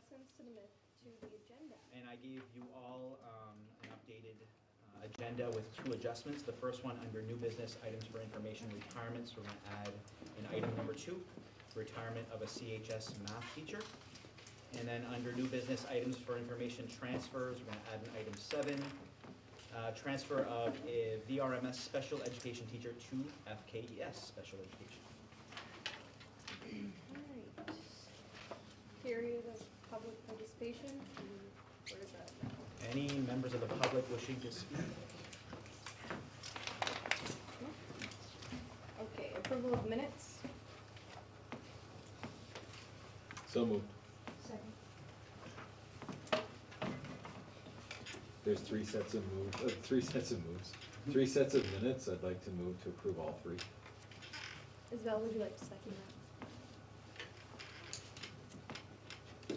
adjustments to the agenda. And I gave you all an updated agenda with 2 adjustments. The first one under new business items for information retirements, we're going to add in item number 2, retirement of a CHS math teacher. And then under new business items for information transfers, we're going to add in item 7, transfer of a VRMS special education teacher to FKES special education. Alright. Period of public participation. Where is that? Any members of the public wishing to speak? Okay, approval of minutes. So moved. Second. There's 3 sets of moves. 3 sets of moves. 3 sets of minutes. I'd like to move to approve all 3. Isabel, would you like to second that?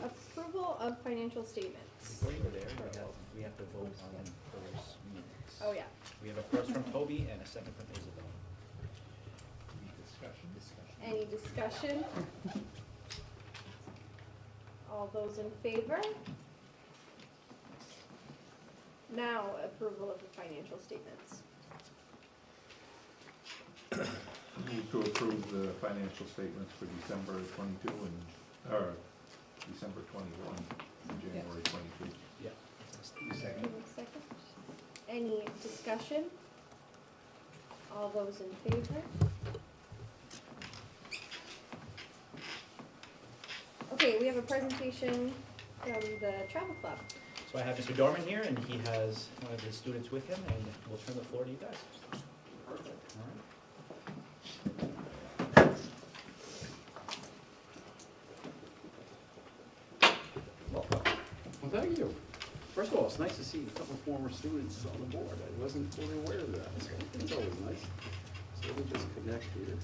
Approval of financial statements. Before you go there, we have to vote on those minutes. Oh, yeah. We have a first from Toby and a second from Isabel. Any discussion? All those in favor? Now, approval of the financial statements. Move to approve the financial statements for December 22 or December 21 and January 22. Yeah. Second. Second. Any discussion? All those in favor? Okay, we have a presentation from the travel club. So I have Mr. Dorman here, and he has one of his students with him, and we'll turn the floor to you guys. Perfect. All right. Well, thank you. First of all, it's nice to see a couple former students on the board. I wasn't fully aware of that, so it's always nice. So we'll just connect here.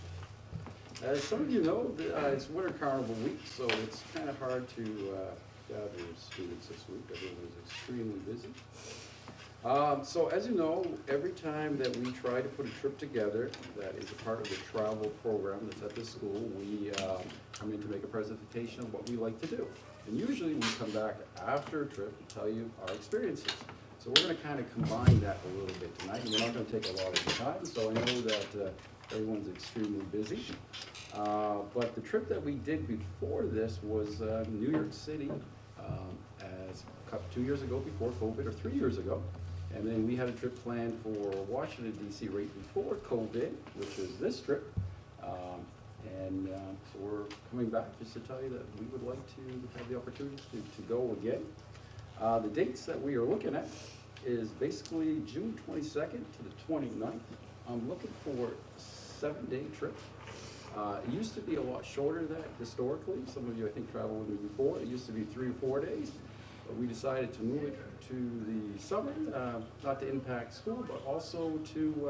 As some of you know, it's Winter Carnival week, so it's kind of hard to gather students this week. Everyone is extremely busy. So as you know, every time that we try to put a trip together that is a part of the travel program that's at the school, we come in to make a presentation of what we like to do. And usually we come back after a trip and tell you our experiences. So we're going to kind of combine that a little bit tonight. And we're not going to take a lot of the time, so I know that everyone's extremely busy. But the trip that we did before this was New York City, as 2 years ago before COVID, or 3 years ago. And then we had a trip planned for Washington, D.C. right before COVID, which is this trip. So we're coming back just to tell you that we would like to have the opportunity to go again. The dates that we are looking at is basically June 22nd to the 29th. I'm looking for a 7-day trip. It used to be a lot shorter than that historically. Some of you, I think, traveled with me before. It used to be 3 or 4 days. But we decided to move it to the summer, not to impact school, but also to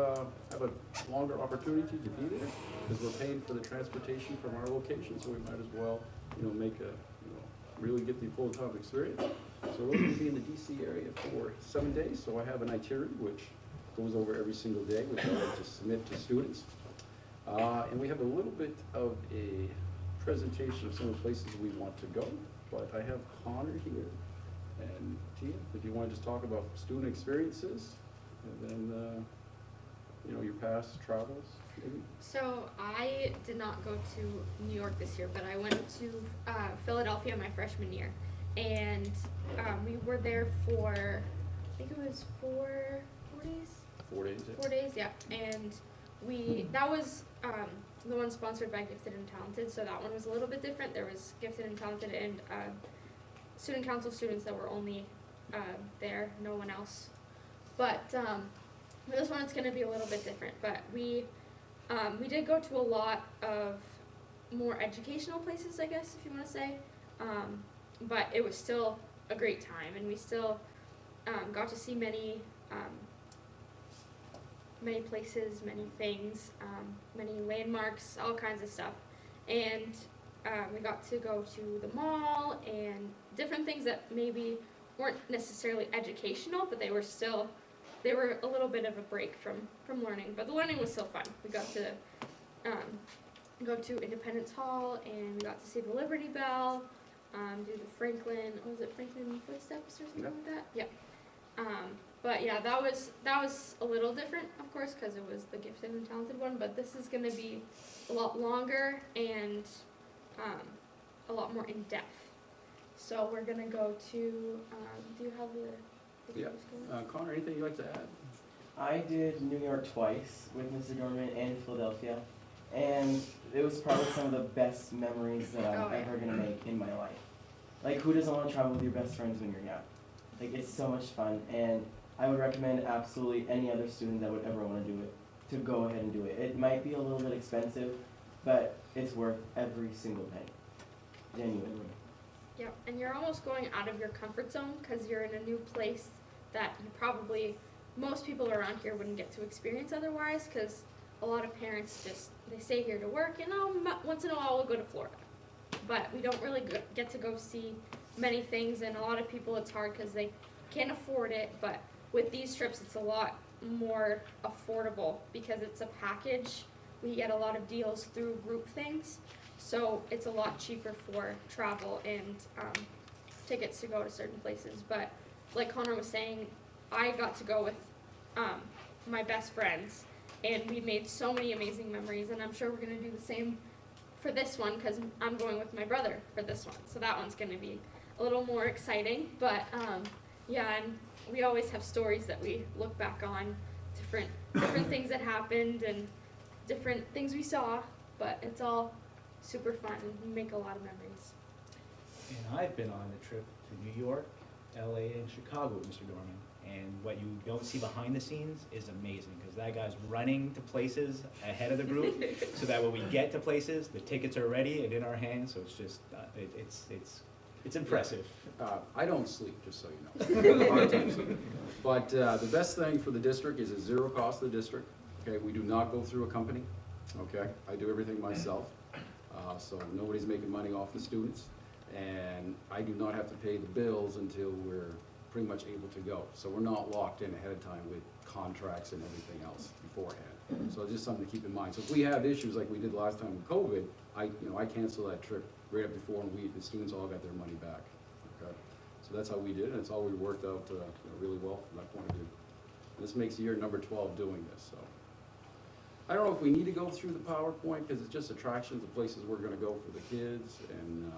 have a longer opportunity to be there, because we're paying for the transportation from our location, so we might as well, make really get the full-time experience. So we're going to be in the DC area for 7 days, so I have an itinerary which goes over every single day, which I like to submit to students. And we have a little bit of a presentation of some of the places we want to go, but I have Connor here. And Tia, if you want to just talk about student experiences, and then, your past travels, maybe? So I did not go to New York this year, but I went to Philadelphia my freshman year. And we were there for, I think it was 4 days? 4 days, yeah. 4 days, yeah. And that was the one sponsored by Gifted and Talented, so that one was a little bit different. There was Gifted and Talented and student council students that were only there, no one else. But for this one, it's going to be a little bit different. But we did go to a lot of more educational places, I guess, if you want to say. But it was still a great time, and we still got to see many places, many things, many landmarks, all kinds of stuff. And we got to go to the mall and different things that maybe weren't necessarily educational, but they were a little bit of a break from learning. But the learning was still fun. We got to go to Independence Hall, and we got to see the Liberty Bell. do the Franklin, was it Franklin Footsteps or something like that? Yeah. But yeah, that was a little different, of course, because it was the gifted and talented one. But this is gonna be a lot longer and a lot more in depth. So we're gonna go to. Do you have the? Yeah. Connor, anything you'd like to add? I did New York twice with Mr. Dorman and Philadelphia, and it was probably some of the best memories that I'm ever gonna make in my life. Like, who doesn't want to travel with your best friends when you're young? Like, it's so much fun, and I would recommend absolutely any other student that would ever want to do it to go ahead and do it. It might be a little bit expensive, but it's worth every single penny. Genuinely. Yep, and you're almost going out of your comfort zone because you're in a new place that you probably, most people around here wouldn't get to experience otherwise, because a lot of parents just, they stay here to work, and once in a while we'll go to Florida. But we don't really get to go see many things, and a lot of people it's hard because they can't afford it, but with these trips it's a lot more affordable because it's a package. We get a lot of deals through group things, so it's a lot cheaper for travel and tickets to go to certain places. But like Connor was saying, I got to go with my best friends, and we made so many amazing memories, and I'm sure we're going to do the same for this one because I'm going with my brother for this one, so that one's going to be a little more exciting. But yeah, and we always have stories that we look back on, different things that happened and different things we saw, but it's all super fun and we make a lot of memories. And I've been on a trip to New York, LA, and Chicago with Mr. Dorman. And what you don't see behind the scenes is amazing, because that guy's running to places ahead of the group, so that when we get to places, the tickets are ready and in our hands. So it's just, it's impressive. I don't sleep, just so you know. Hard time sleeping. But the best thing for the district is a zero cost to the district. Okay, we do not go through a company. Okay, I do everything myself. So nobody's making money off the students, and I do not have to pay the bills until we're pretty much able to go. So we're not locked in ahead of time with contracts and everything else beforehand. So it's just something to keep in mind. So if we have issues like we did last time with COVID, I canceled that trip right up before, and the students all got their money back. Okay, so that's how we did it, and it's all we worked out really well from that point of view. And this makes year number 12 doing this. So I don't know if we need to go through the PowerPoint because it's just attractions, the places we're going to go for the kids and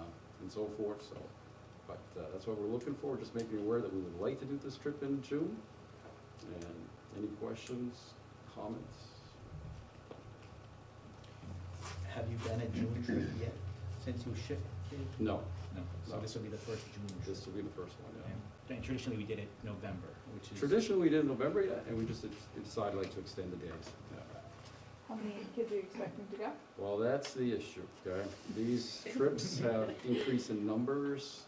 so forth. So. But that's what we're looking for, just making you aware that we would like to do this trip in June. And any questions, comments? Have you done a June trip yet since you shifted? No. No. So this will be the first June trip. This will be the first one, yeah. And traditionally we did it November, which is... Traditionally we did in November, yeah, and we just decided like to extend the days. Yeah. How many kids are you expecting to go? Well, that's the issue, okay? These trips have increased in numbers.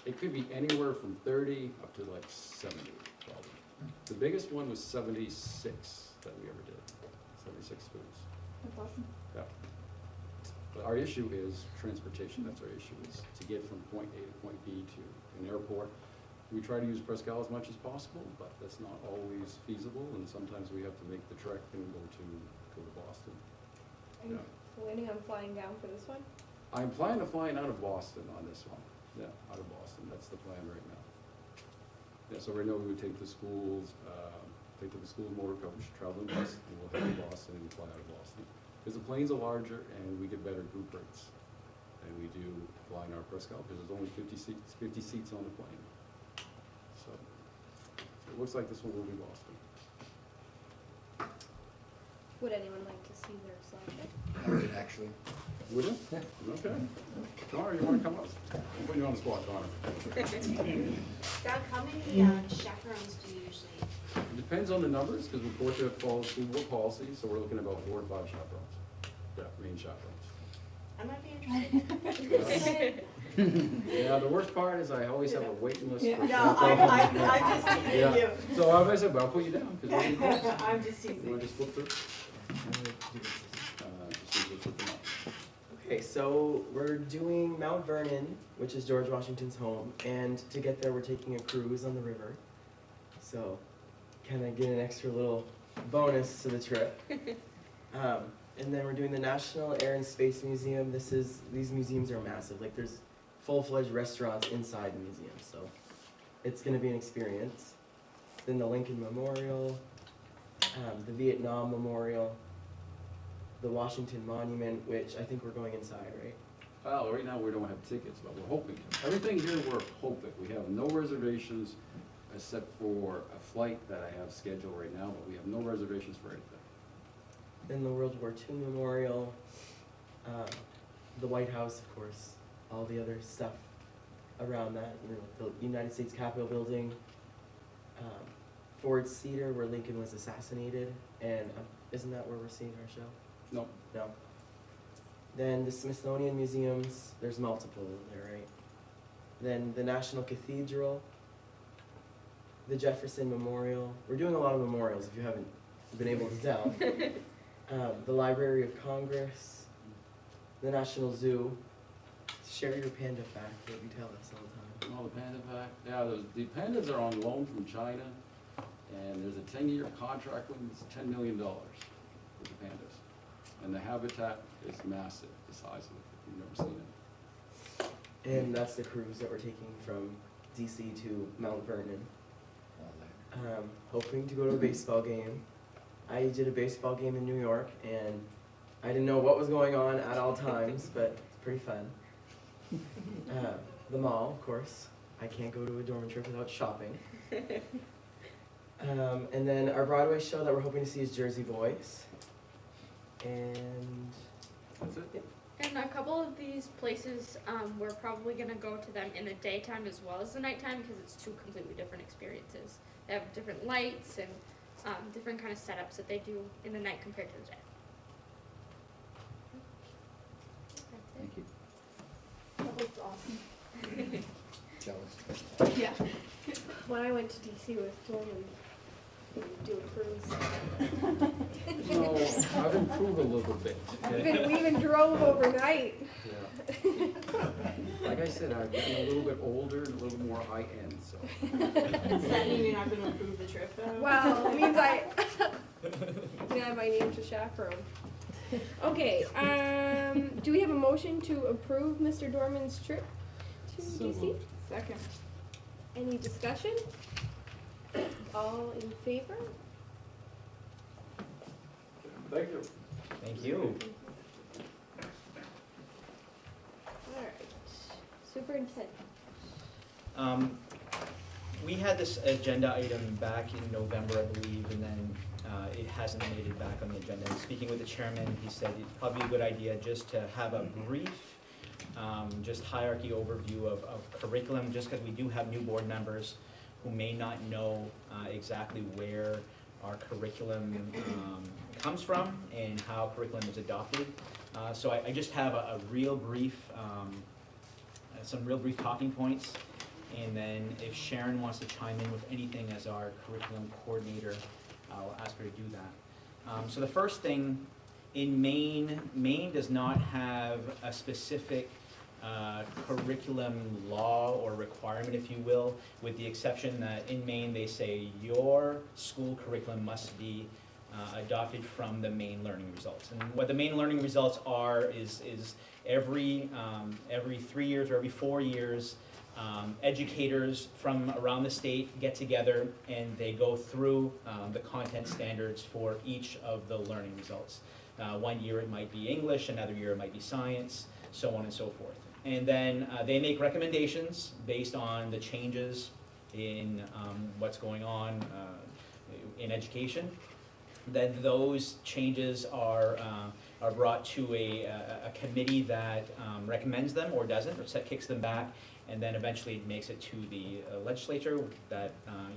It could be anywhere from 30 up to like 70, probably. The biggest one was 76 that we ever did, 76 students. That's awesome. Yeah. But our issue is transportation. That's our issue, is to get from point A to point B to an airport. We try to use Presque Isle as much as possible, but that's not always feasible, and sometimes we have to make the trek and go to Boston. Are you planning on flying down for this one? I'm planning to fly out of Boston on this one. Yeah, out of Boston. That's the plan right now. Yeah, so right now we would take the school's motor coach, traveling bus, and we'll head to Boston and fly out of Boston. Because the planes are larger and we get better group rates than we do flying our Presque Isle, because there's only 50 seats on the plane. So it looks like this one will be Boston. Would anyone like to see their slideshow? I would actually. Would you? Yeah. Okay. Connor, you want to come up? I'm putting you on the spot, Connor. Doug, how many chaperones do you usually? It depends on the numbers, because we're fortunate to follow school board policy, so we're looking at about 4 to 5 chaperones. Yeah, main chaperones. I might be interested. Yeah, the worst part is I always have a waiting list. Yeah. For No, I'm just teasing Yeah. you. So I said, well, I'll put you down, because we're getting close. I'm just You teasing. want to just flip through? Just flip them up. Okay, so we're doing Mount Vernon, which is George Washington's home, and to get there we're taking a cruise on the river. So, kind of get an extra little bonus to the trip. And then we're doing the National Air and Space Museum. These museums are massive. Like, there's full-fledged restaurants inside the museum, so it's gonna be an experience. Then the Lincoln Memorial, the Vietnam Memorial, the Washington Monument, which I think we're going inside, right? Well, right now we don't have tickets, but we're hoping. Everything here we're hoping. We have no reservations except for a flight that I have scheduled right now, but we have no reservations for anything. Then the World War II Memorial, the White House, of course, all the other stuff around that, you know, the United States Capitol building, Ford Cedar where Lincoln was assassinated, and isn't that where we're seeing our show? No. No. Then the Smithsonian Museums, there's multiple there, right? Then the National Cathedral, the Jefferson Memorial. We're doing a lot of memorials if you haven't been able to tell. The Library of Congress, the National Zoo. Share your panda fact that you tell us all the time. Oh, the panda pack? Yeah, the pandas are on loan from China, and there's a 10-year contract with them. It's $10 million with the pandas. And the habitat is massive, the size of it, if you've never seen it. And that's the cruise that we're taking from DC to Mount Vernon. Hoping to go to a baseball game. I did a baseball game in New York, and I didn't know what was going on at all times, but it's pretty fun. The mall, of course. I can't go to a dorm trip without shopping. And then our Broadway show that we're hoping to see is Jersey Boys. And That's it? And a couple of these places, we're probably gonna go to them in the daytime as well as the nighttime because it's two completely different experiences. They have different lights and different kind of setups that they do in the night compared to the day. That's it. Thank you. That looks awesome. Jealous. Yeah. When I went to DC with Dorman, we would do a cruise. No, I've improved a little bit. We even drove overnight. Yeah. Like I said, I've gotten a little bit older and a little more high-end, so. Does that mean you're not gonna approve the trip though? Well, it means I can add my name to chaperone. Okay, do we have a motion to approve Mr. Dorman's trip to So DC? moved. Second. Any discussion? All in favor? Thank you. Thank you. Alright, superintendent. We had this agenda item back in November, I believe, and then it hasn't made it back on the agenda. And speaking with the chairman, he said it'd probably be a good idea just to have a brief, just hierarchy overview of curriculum, just because we do have new board members who may not know exactly where our curriculum comes from and how curriculum is adopted. So I just have a real brief, some real brief talking points. And then if Sharon wants to chime in with anything as our curriculum coordinator, I'll ask her to do that. So the first thing, in Maine does not have a specific curriculum law or requirement, if you will, with the exception that in Maine they say your school curriculum must be adopted from the Maine learning results. And what the Maine learning results are is every 3 years or every 4 years, educators from around the state get together and they go through the content standards for each of the learning results. 1 year it might be English, another year it might be science, so on and so forth. And then they make recommendations based on the changes in what's going on in education. Then those changes are brought to a committee that recommends them or doesn't, or kicks them back, and then eventually it makes it to the legislature that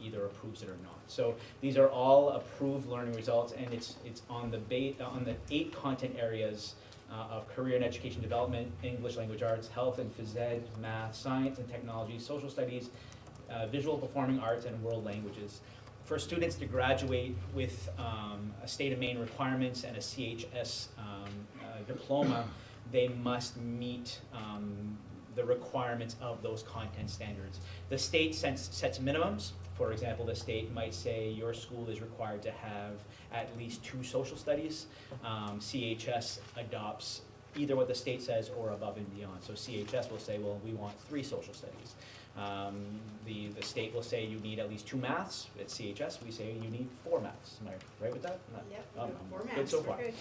either approves it or not. So these are all approved learning results, and it's on the 8 content areas of career and education development, English language arts, health and phys ed, math, science and technology, social studies, visual performing arts, and world languages. For students to graduate with a state of Maine requirements and a CHS diploma, they must meet the requirements of those content standards. The state sets minimums. For example, the state might say your school is required to have at least 2 social studies. CHS adopts either what the state says or above and beyond. So CHS will say, well, we want 3 social studies. The state will say you need at least 2 maths. At CHS, we say you need 4 maths. Am I right with that? Yep, Um, 4 good max, so we're far. good.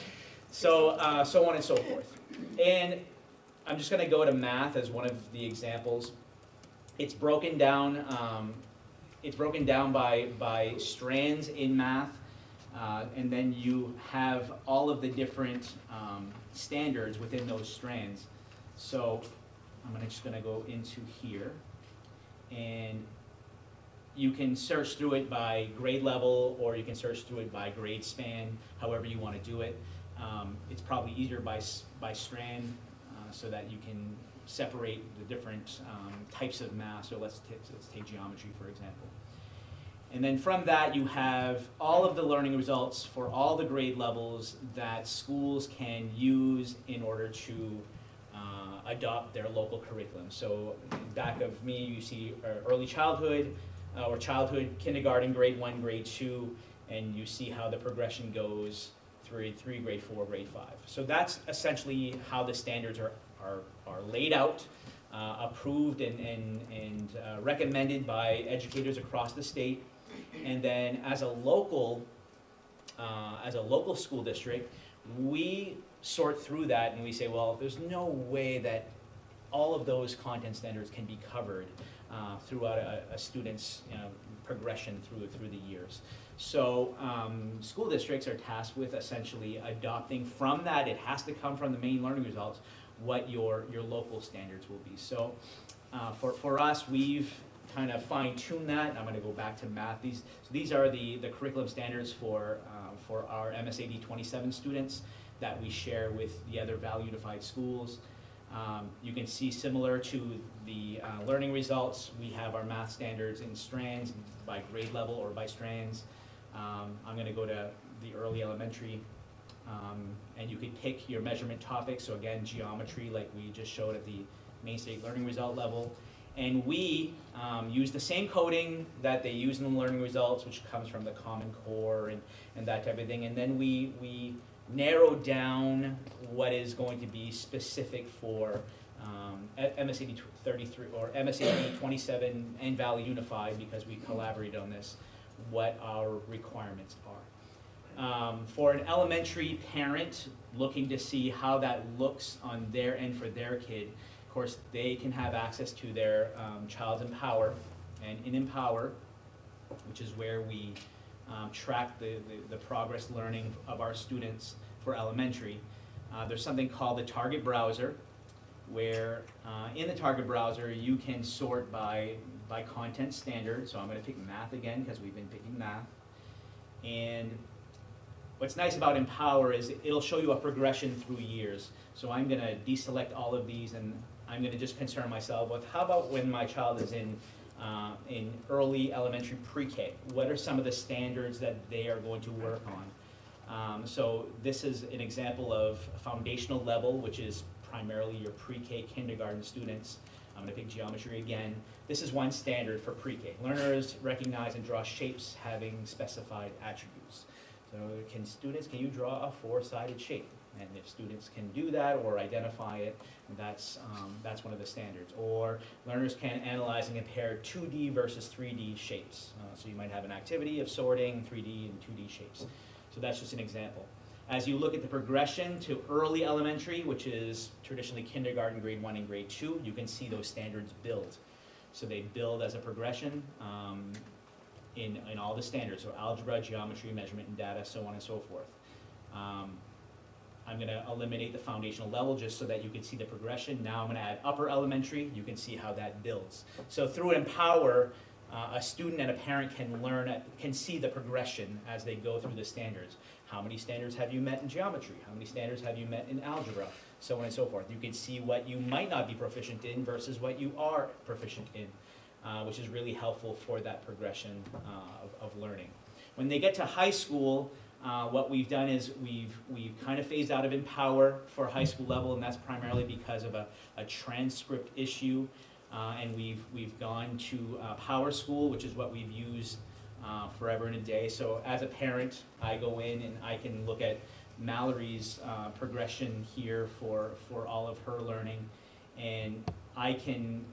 So, so on and so forth. And I'm just gonna go to math as one of the examples. It's broken down by strands in math, and then you have all of the different standards within those strands. So I'm just gonna go into here, and you can search through it by grade level, or you can search through it by grade span, however you want to do it. It's probably easier by strand, so that you can separate the different types of math. So let's take geometry, for example. And then from that, you have all of the learning results for all the grade levels that schools can use in order to adopt their local curriculum. So back of me, you see early childhood, or childhood, kindergarten, grade 1, grade 2, and you see how the progression goes through grade 3, grade 4, grade 5. So that's essentially how the standards are laid out, approved and recommended by educators across the state. And then as a local school district, we sort through that and we say, well, there's no way that all of those content standards can be covered throughout a student's progression through the years. So school districts are tasked with essentially adopting from that. It has to come from the main learning results what your local standards will be. So for us, we've kind of fine-tuned that. I'm going to go back to math. These are the curriculum standards for our MSAD 27 students that we share with the other Valley Unified schools. You can see, similar to the learning results, we have our math standards in strands by grade level or by strands. I'm going to go to the early elementary, and you could pick your measurement topic. So again, geometry, like we just showed at the main state learning result level. And we use the same coding that they use in the learning results, which comes from the Common Core and that type of thing. And then we narrow down what is going to be specific for MSAD 33 or MSAD 27 and Valley Unified, because we collaborate on this, what our requirements are. For an elementary parent looking to see how that looks on their end for their kid, of course, they can have access to their child's Empower. And in Empower, which is where we track the progress learning of our students for elementary, there's something called the target browser, where in the target browser you can sort by content standard. So I'm going to pick math again because we've been picking math. And what's nice about Empower is it'll show you a progression through years. So I'm going to deselect all of these, and I'm going to just concern myself with, how about when my child is in early elementary pre-K? What are some of the standards that they are going to work on? So this is an example of foundational level, which is primarily your pre-K kindergarten students. I'm going to pick geometry again. This is one standard for pre-K. Learners recognize and draw shapes having specified attributes. So can you draw a 4-sided shape? And if students can do that or identify it, that's one of the standards. Or learners can analyze and compare 2D versus 3D shapes. So you might have an activity of sorting 3D and 2D shapes. So that's just an example. As you look at the progression to early elementary, which is traditionally kindergarten, grade 1 and grade 2, you can see those standards build. So they build as a progression in all the standards, so algebra, geometry, measurement and data, so on and so forth. I'm going to eliminate the foundational level just so that you can see the progression. Now I'm going to add upper elementary. You can see how that builds. So through Empower, a student and a parent can see the progression as they go through the standards. How many standards have you met in geometry? How many standards have you met in algebra? So on and so forth. You can see what you might not be proficient in versus what you are proficient in, which is really helpful for that progression of learning. When they get to high school, what we've done is we've kind of phased out of Empower for high school level, and that's primarily because of a transcript issue. And we've gone to Power School, which is what we've used forever and a day. So as a parent, I go in and I can look at Mallory's progression here for all of her learning, and I can,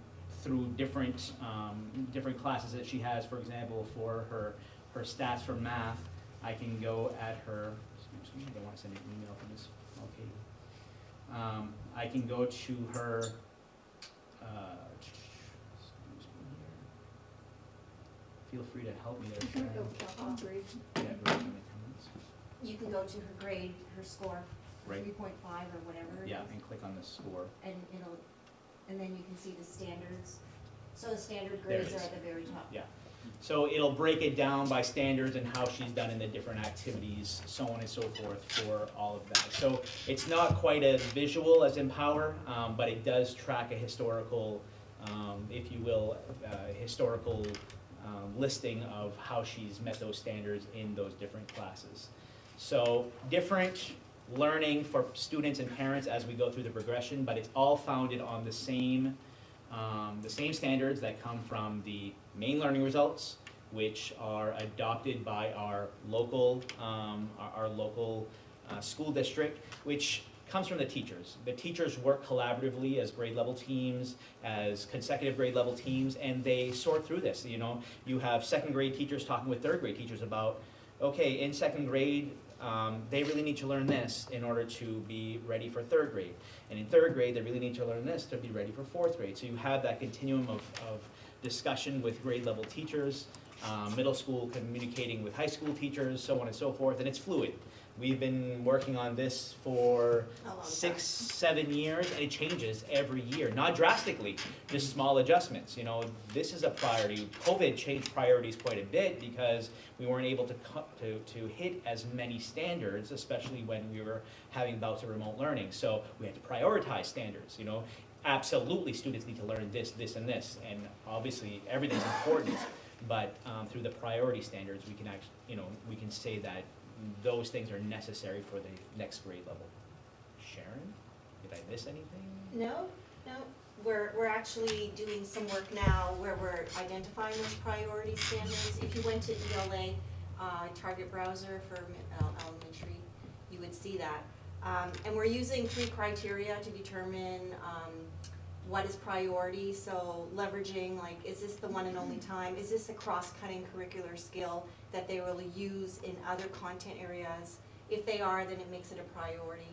through different classes that she has, for example, for her stats for math, I can go at her, excuse me, I don't want to send an email from this, okay. I can go to her, feel free to help me there, Sharon. Yeah, grade and attendance. You can go to her grade, her score, Right. 3.5 or whatever it Yeah, is, and click on the score. and then you can see the standards. So the standard There it grades are is. at the very top. Yeah. So it'll break it down by standards and how she's done in the different activities, so on and so forth, for all of that. So it's not quite as visual as Empower, but it does track a historical, if you will, historical listing of how she's met those standards in those different classes. So different learning for students and parents as we go through the progression, but it's all founded on the same standards that come from the main learning results, which are adopted by our local school district, which comes from the teachers. The teachers work collaboratively as grade level teams, as consecutive grade level teams, and they sort through this. You know, you have second grade teachers talking with third grade teachers about, okay, in second grade, they really need to learn this in order to be ready for third grade. And in third grade, they really need to learn this to be ready for fourth grade. So you have that continuum of discussion with grade level teachers, middle school communicating with high school teachers, so on and so forth, and it's fluid. We've been working on this for A long time. 6-7 years, and it changes every year. Not drastically, just small adjustments. You know, this is a priority. COVID changed priorities quite a bit because we weren't able to hit as many standards, especially when we were having bouts of remote learning. So we had to prioritize standards, you know. Absolutely, students need to learn this, this, and this, and obviously everything's important, but through the priority standards, we can actually, you know, we can say that those things are necessary for the next grade level. Sharon, did I miss anything? No. We're actually doing some work now where we're identifying those priority standards. If you went to ELA, target browser for elementary, you would see that. And we're using 3 criteria to determine what is priority. So leveraging, like, is this the one and only time? Is this a cross-cutting curricular skill that they will use in other content areas? If they are, then it makes it a priority.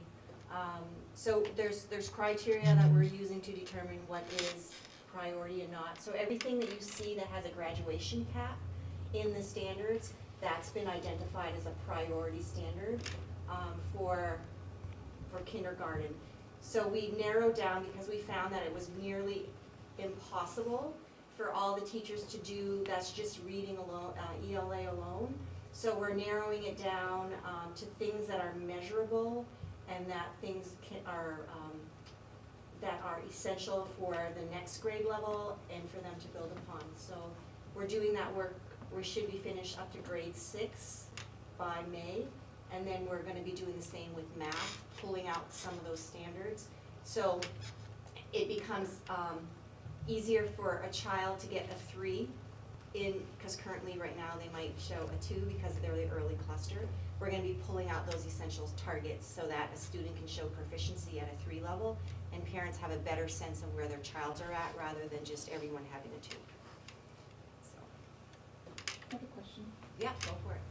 So there's criteria that we're using to determine what is priority and not. So everything that you see that has a graduation cap in the standards, that's been identified as a priority standard for kindergarten. So we narrowed down because we found that it was nearly impossible for all the teachers to do, that's just reading alone, ELA alone. So we're narrowing it down to things that are measurable and that things that are essential for the next grade level and for them to build upon. So we're doing that work. We should be finished up to grade 6 by May. And then we're gonna be doing the same with math, pulling out some of those standards. So it becomes easier for a child to get a 3 because currently right now they might show a 2 because they're the early cluster. We're gonna be pulling out those essentials targets so that a student can show proficiency at a 3 level and parents have a better sense of where their childs are at rather than just everyone having a 2. So, I have a question. yeah, go for it.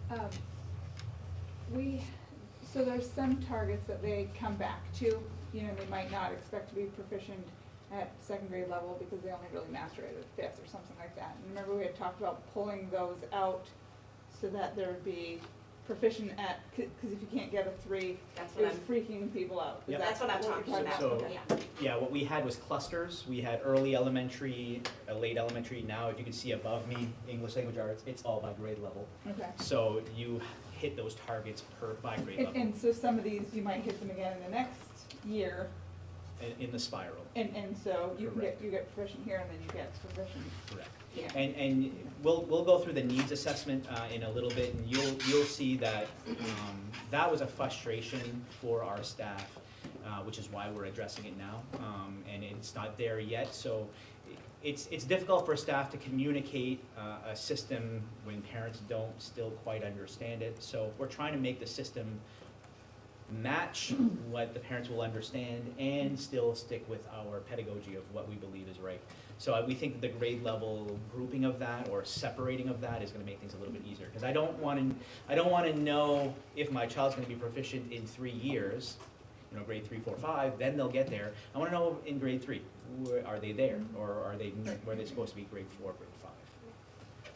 So there's some targets that they come back to, you know, they might not expect to be proficient at second grade level because they only really master it at 5th or something like that. And remember we had talked about pulling those out so that there would be proficient at, because if you can't get a 3, That's it what was I'm, freaking people out. Is Yep. that's what I'm you're talking about, So- yeah. Yeah, what we had was clusters. We had early elementary, late elementary. Now, if you can see above me, English language arts, it's all by grade level. Okay. So you hit those targets by grade level And so some of these, you might hit them again in the next year, in the spiral. and so you can Correct. you get proficient here and then you get proficient. Correct. Yeah. And we'll go through the needs assessment in a little bit, and you'll see that that was a frustration for our staff, which is why we're addressing it now, and it's not there yet. So it's difficult for staff to communicate a system when parents don't still quite understand it. So we're trying to make the system match what the parents will understand, and still stick with our pedagogy of what we believe is right. So we think the grade level grouping of that or separating of that is going to make things a little bit easier. Because I don't want to know if my child's going to be proficient in 3 years, you know, grade 3, 4, 5. Then they'll get there. I want to know in grade 3, are they there, or are they where they're supposed to be grade 4, grade 5?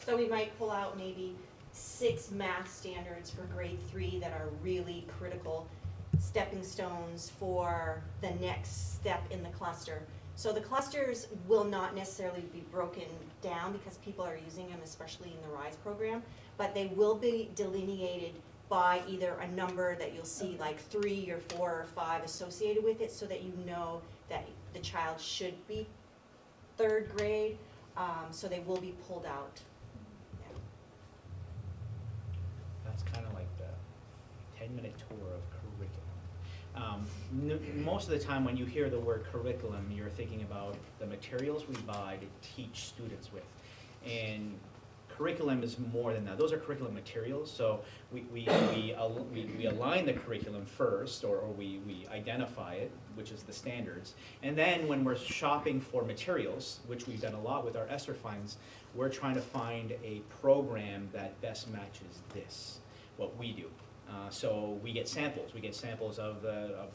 So we might pull out maybe 6 math standards for grade 3 that are really critical stepping stones for the next step in the cluster. So the clusters will not necessarily be broken down because people are using them, especially in the RISE program, but they will be delineated by either a number that you'll see like 3 or 4 or 5 associated with it, so that you know that the child should be 3rd grade, so they will be pulled out. That's kind of like the 10-minute tour of curriculum. Most of the time when you hear the word curriculum, you're thinking about the materials we buy to teach students with. And curriculum is more than that. Those are curriculum materials, so we align the curriculum first, or we identify it, which is the standards. And then when we're shopping for materials, which we've done a lot with our ESSER funds, we're trying to find a program that best matches what we do. So we get samples. We get samples of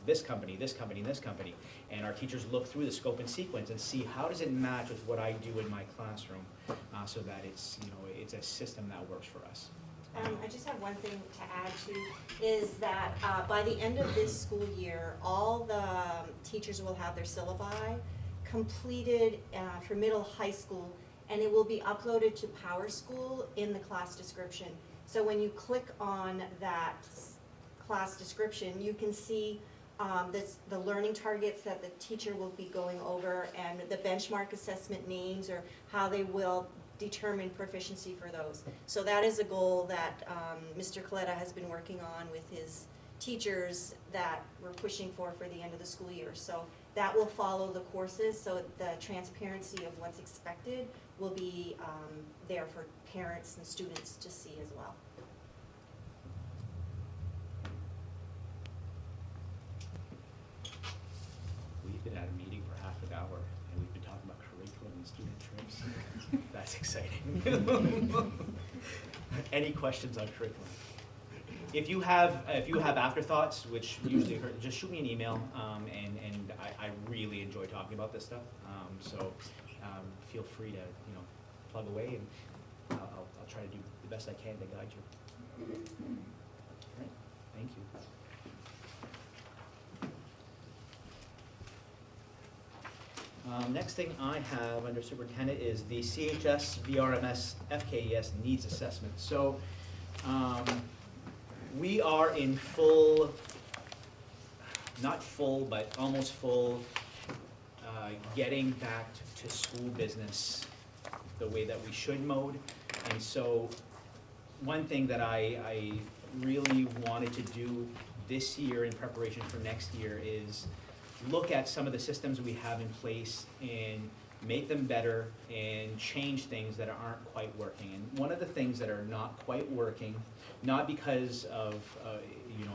this company, this company, and this company. And our teachers look through the scope and sequence and see how does it match with what I do in my classroom, so that it's, you know, it's a system that works for us. I just have one thing to add to, is that by the end of this school year, all the teachers will have their syllabi completed for middle high school, and it will be uploaded to PowerSchool in the class description. So when you click on that class description, you can see the learning targets that the teacher will be going over, and the benchmark assessment names, or how they will determine proficiency for those. So that is a goal that Mr. Kaleta has been working on with his teachers that we're pushing for the end of the school year. So that will follow the courses, so the transparency of what's expected will be there for parents and students to see as well. We've been at a meeting for half an hour, and we've been talking about curriculum and student trips. That's exciting. Any questions on curriculum? If you have afterthoughts, which usually occur, just shoot me an email, and I really enjoy talking about this stuff. So feel free to, you know, plug away, and I'll try to do the best I can to guide you. All right. Thank you. Next thing I have under Superintendent is the CHS VRMS FKES Needs Assessment. So we are in full, not full, but almost full, getting back to school business the way that we should mode. And so one thing that I really wanted to do this year in preparation for next year is look at some of the systems we have in place and make them better and change things that aren't quite working. And one of the things that are not quite working, not because of, you know,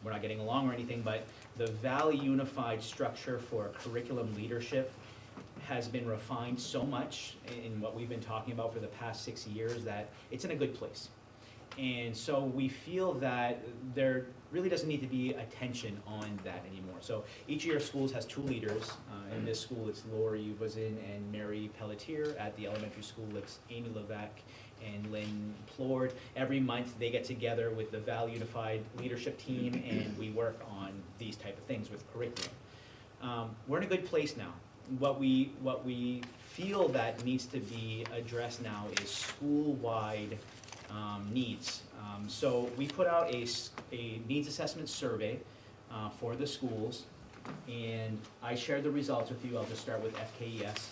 we're not getting along or anything, but the Valley Unified structure for curriculum leadership has been refined so much in what we've been talking about for the past 6 years that it's in a good place. And so we feel that there really doesn't need to be attention on that anymore. So each of your schools has 2 leaders. In this school, it's Lori Wazin and Mary Pelletier. At the elementary school, it's Amy Levesque and Lynn Plord. Every month, they get together with the Valley Unified leadership team, and we work on these type of things with curriculum. We're in a good place now. What we feel that needs to be addressed now is school-wide needs. So we put out a needs assessment survey for the schools, and I shared the results with you. I'll just start with FKES.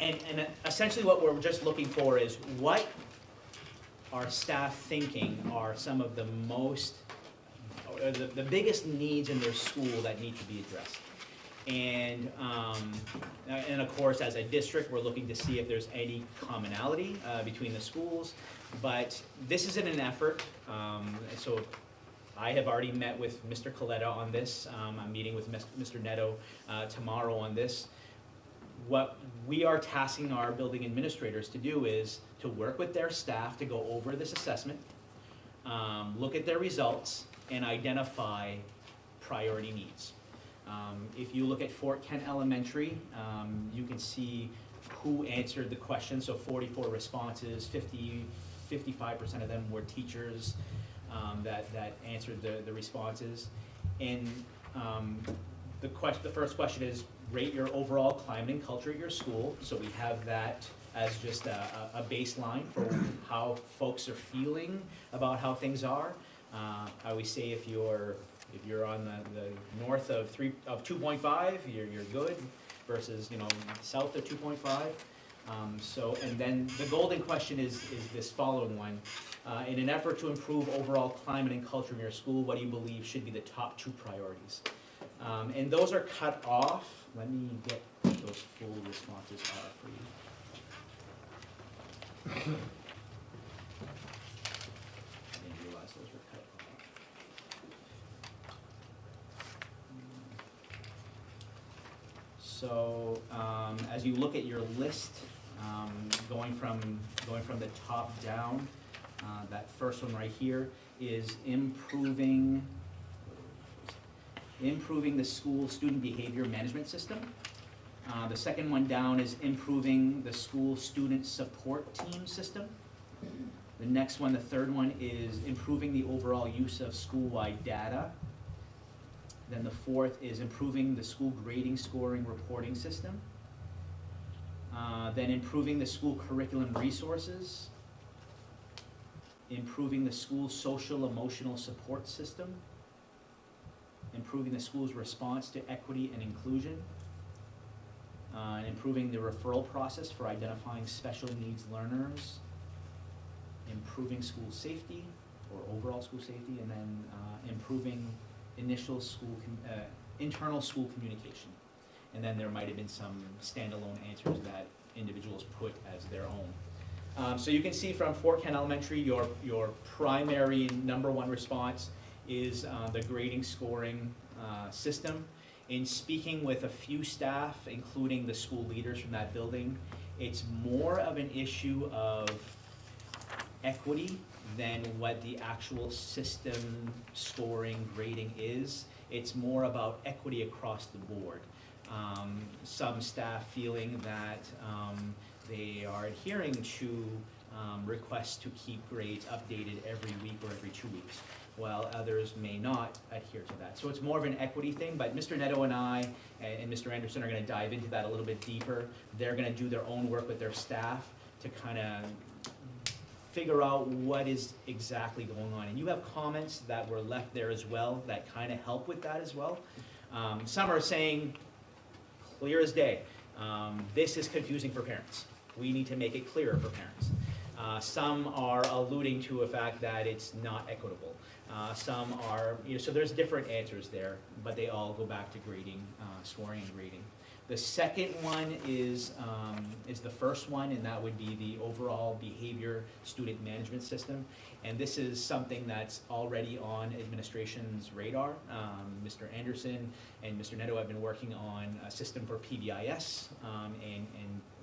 And essentially what we're just looking for is what our staff thinking are some of the most, or the biggest needs in their school that need to be addressed. And of course, as a district, we're looking to see if there's any commonality between the schools. But this is in an effort, so I have already met with Mr. Kaleta on this. I'm meeting with Mr. Nadeau tomorrow on this. What we are tasking our building administrators to do is to work with their staff to go over this assessment, look at their results, and identify priority needs. If you look at Forecan Elementary, you can see who answered the question. So 44 responses, 55% of them were teachers that answered the responses. And the first question is, rate your overall climate and culture at your school. So we have that as just a baseline for how folks are feeling about how things are. I always say if you're on the north of 2.5, you're good, versus south of 2.5. So, and then the golden question is this following one. In an effort to improve overall climate and culture in your school, what do you believe should be the top 2 priorities? And those are cut off. Let me get those full responses out for you. I didn't realize those were cut off. So as you look at your list, going from the top down, that first one right here is improving the school student behavior management system. The second one down is improving the school student support team system. The next one, the third one, is improving the overall use of school-wide data. Then the fourth is improving the school grading, scoring, reporting system. Then improving the school curriculum resources. Improving the school social emotional support system. Improving the school's response to equity and inclusion. And improving the referral process for identifying special needs learners. Improving school safety, or overall school safety, and then improving internal school communication. And then there might have been some standalone answers that individuals put as their own. So you can see from Forecan Elementary, your primary #1 response is the grading scoring system. In speaking with a few staff, including the school leaders from that building, it's more of an issue of equity than what the actual system scoring grading is. It's more about equity across the board. Some staff feeling that they are adhering to requests to keep grades updated every week or every 2 weeks, while others may not adhere to that. So it's more of an equity thing, but Mr. Nadeau and I and Mr. Anderson are going to dive into that a little bit deeper. They're going to do their own work with their staff to kind of figure out what is exactly going on. And you have comments that were left there as well that kind of help with that as well. Some are saying, clear as day, this is confusing for parents. We need to make it clearer for parents. Some are alluding to a fact that it's not equitable. Some are, so there's different answers there, but they all go back to grading, scoring and grading. The second one is the first one, and that would be the overall behavior student management system. And this is something that's already on administration's radar. Mr. Anderson and Mr. Nadeau have been working on a system for PBIS and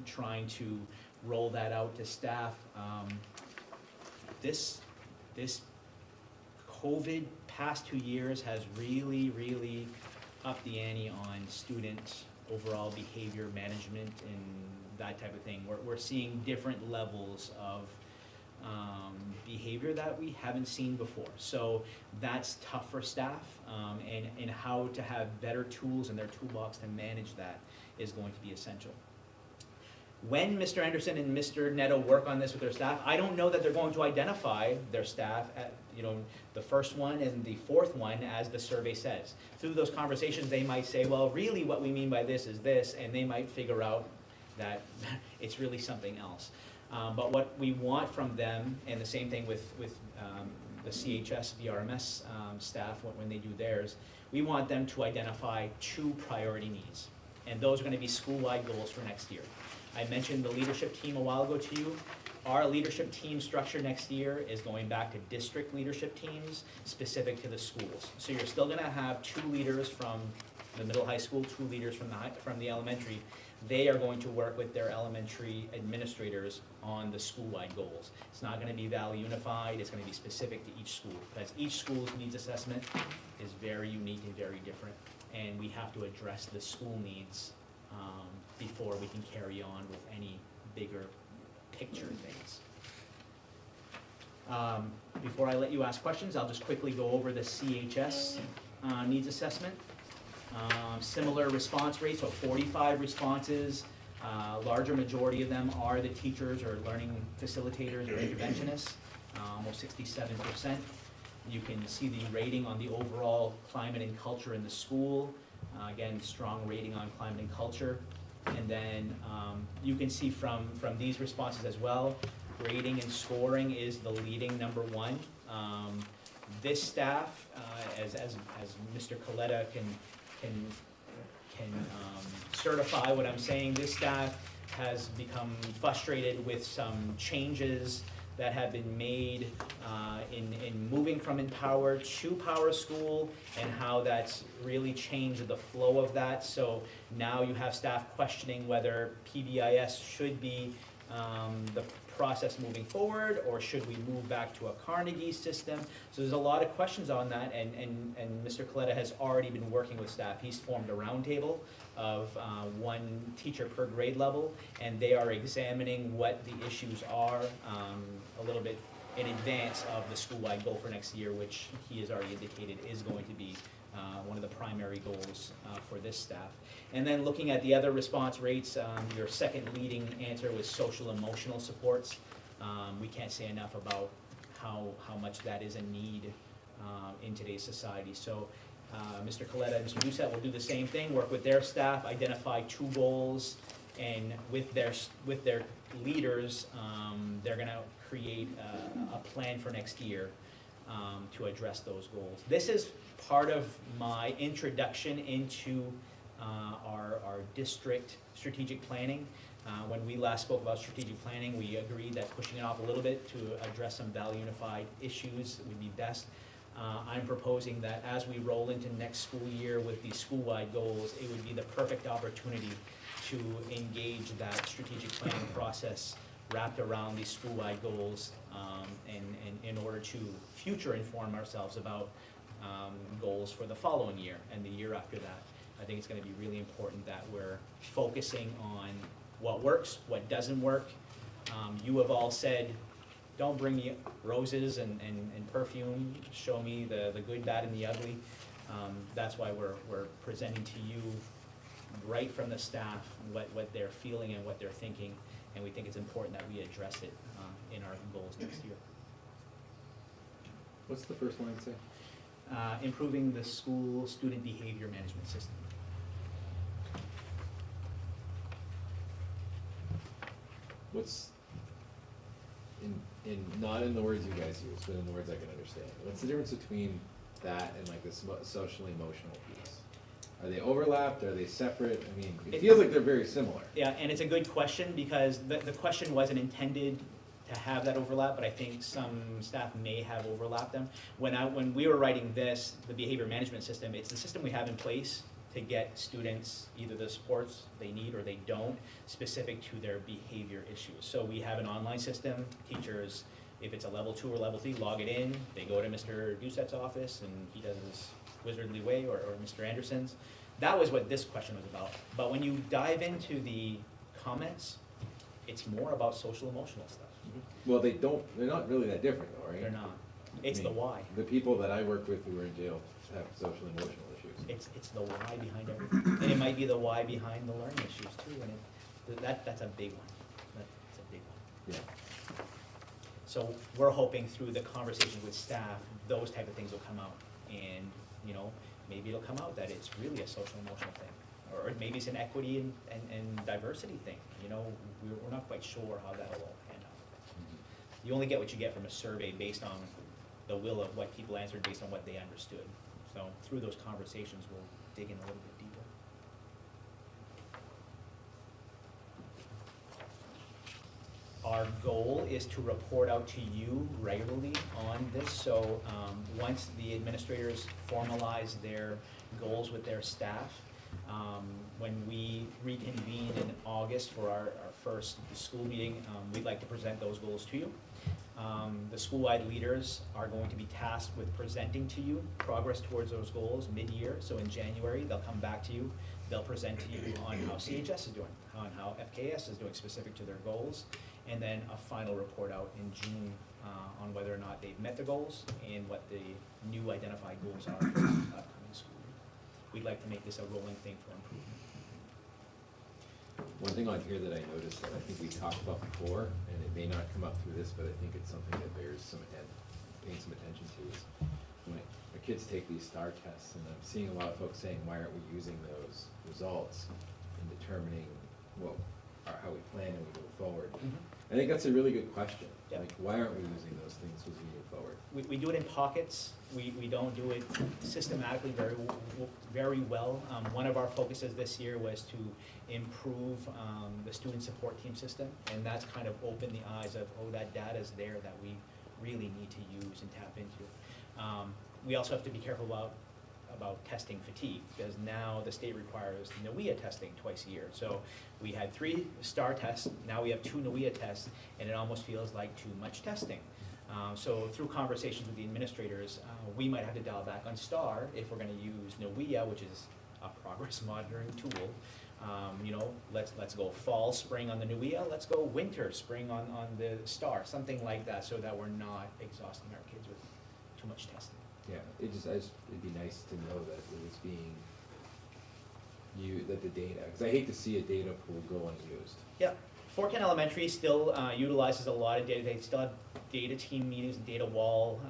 trying to roll that out to staff. This COVID past 2 years has really, really upped the ante on student overall behavior management and that type of thing. We're seeing different levels of behavior that we haven't seen before. So that's tough for staff, and how to have better tools in their toolbox to manage that is going to be essential. When Mr. Anderson and Mr. Nadeau work on this with their staff, I don't know that they're going to identify their staff at, the first one and the fourth one as the survey says. Through those conversations, they might say, well, really what we mean by this is this, and they might figure out that it's really something else. But what we want from them, and the same thing with the CHS, VRMS staff, when they do theirs, we want them to identify 2 priority needs. And those are gonna be school-wide goals for next year. I mentioned the leadership team a while ago to you. Our leadership team structure next year is going back to district leadership teams specific to the schools. So you're still gonna have 2 leaders from the middle high school, 2 leaders from the elementary. They are going to work with their elementary administrators on the school-wide goals. It's not gonna be Valley Unified, it's gonna be specific to each school, because each school's needs assessment is very unique and very different, and we have to address the school needs before we can carry on with any bigger picture things. Before I let you ask questions, I'll just quickly go over the CHS needs assessment. Similar response rates, so 45 responses. Larger majority of them are the teachers or learning facilitators or interventionists, almost 67%. You can see the rating on the overall climate and culture in the school. Again, strong rating on climate and culture. And then you can see from these responses as well, grading and scoring is the leading #1. This staff, as Mr. Kaleta can certify what I'm saying, this staff has become frustrated with some changes that have been made in moving from Empower to Power School, and how that's really changed the flow of that. So now you have staff questioning whether PBIS should be the process moving forward, or should we move back to a Carnegie system? So there's a lot of questions on that, and Mr. Kaleta has already been working with staff. He's formed a roundtable of 1 teacher per grade level, and they are examining what the issues are a little bit in advance of the school-wide goal for next year, which he has already indicated is going to be one of the primary goals for this staff. And then looking at the other response rates, your second leading answer was social emotional supports. We can't say enough about how much that is a need in today's society. So Mr. Kaleta and Mr. Doucette will do the same thing, work with their staff, identify 2 goals, and with their leaders, they're gonna create a plan for next year to address those goals. This is part of my introduction into our district strategic planning. When we last spoke about strategic planning, we agreed that pushing it off a little bit to address some Valley Unified issues would be best. I'm proposing that as we roll into next school year with these school-wide goals, it would be the perfect opportunity to engage that strategic planning process wrapped around these school-wide goals, and in order to future inform ourselves about goals for the following year and the year after that. I think it's going to be really important that we're focusing on what works, what doesn't work. You have all said, don't bring me roses and perfume, show me the good, bad, and the ugly. That's why we're presenting to you right from the staff what they're feeling and what they're thinking, and we think it's important that we address it in our goals next year. What's the first line say? Improving the school student behavior management system. What's, not in the words you guys use, but in the words I can understand, what's the difference between that and like the social emotional piece? Are they overlapped? Are they separate? I mean, it feels like they're very similar. Yeah, and it's a good question, because the question wasn't intended to have that overlap, but I think some staff may have overlapped them. When we were writing this, the behavior management system, it's the system we have in place to get students either the supports they need or they don't, specific to their behavior issues. So we have an online system. Teachers, if it's a level 2 or level 3, log it in. They go to Mr. Doucette's office and he does his wizardly way, or Mr. Anderson's. That was what this question was about. But when you dive into the comments, it's more about social emotional stuff. Well, they're not really that different though, right? They're not. It's the why. The people that I work with who are in jail have social emotional issues. It's the why behind everything. And it might be the why behind the learning issues too, and that's a big one. That's a big one. Yeah. So we're hoping through the conversation with staff, those type of things will come out. And, maybe it'll come out that it's really a social emotional thing. Or maybe it's an equity and diversity thing. We're not quite sure how that'll all pan out. You only get what you get from a survey based on the will of what people answered based on what they understood. So through those conversations, we'll dig in a little bit deeper. Our goal is to report out to you regularly on this, so once the administrators formalize their goals with their staff, when we reconvene in August for our first school meeting, we'd like to present those goals to you. The school-wide leaders are going to be tasked with presenting to you progress towards those goals mid-year, so in January, they'll come back to you. They'll present to you on how CHS is doing, on how FKES is doing specific to their goals, and then a final report out in June on whether or not they've met the goals and what the new identified goals are for the upcoming school year. We'd like to make this a rolling thing for improvement. One thing on here that I noticed that I think we talked about before, and it may not come up through this, but I think it's something that bears paying some attention to, is when the kids take these STAR tests, and I'm seeing a lot of folks saying, why aren't we using those results in determining how we plan and we move forward? I think that's a really good question. Yeah. Like, why aren't we using those things as we move forward? We do it in pockets. We don't do it systematically very well. One of our focuses this year was to improve the student support team system, and that's kind of opened the eyes of, oh, that data is there that we really need to use and tap into. We also have to be careful about testing fatigue, because now the state requires NOEA testing twice a year. So we had 3 STAR tests, now we have 2 NOEA tests, and it almost feels like too much testing. So through conversations with the administrators, we might have to dial back on STAR if we're going to use NOEA, which is a progress monitoring tool. You know, let's go fall, spring on the NOEA, let's go winter, spring on the STAR, something like that, so that we're not exhausting our kids with too much testing. Yeah, it'd be nice to know that it was being that the data, because I hate to see a data pool go unused. Yeah, Forecan Elementary still utilizes a lot of data. They still have data team meetings, data wall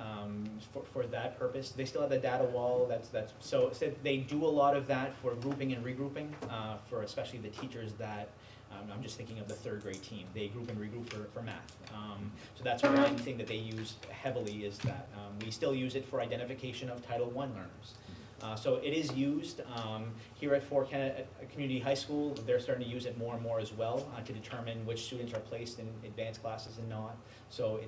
for that purpose. They still have the data wall. So they do a lot of that for grouping and regrouping for especially the teachers that. I'm just thinking of the 3rd grade team. They group and regroup for math. So that's one thing that they use heavily, is that we still use it for identification of Title I learners. So it is used here at Forecan Community High School. They're starting to use it more and more as well to determine which students are placed in advanced classes and not. So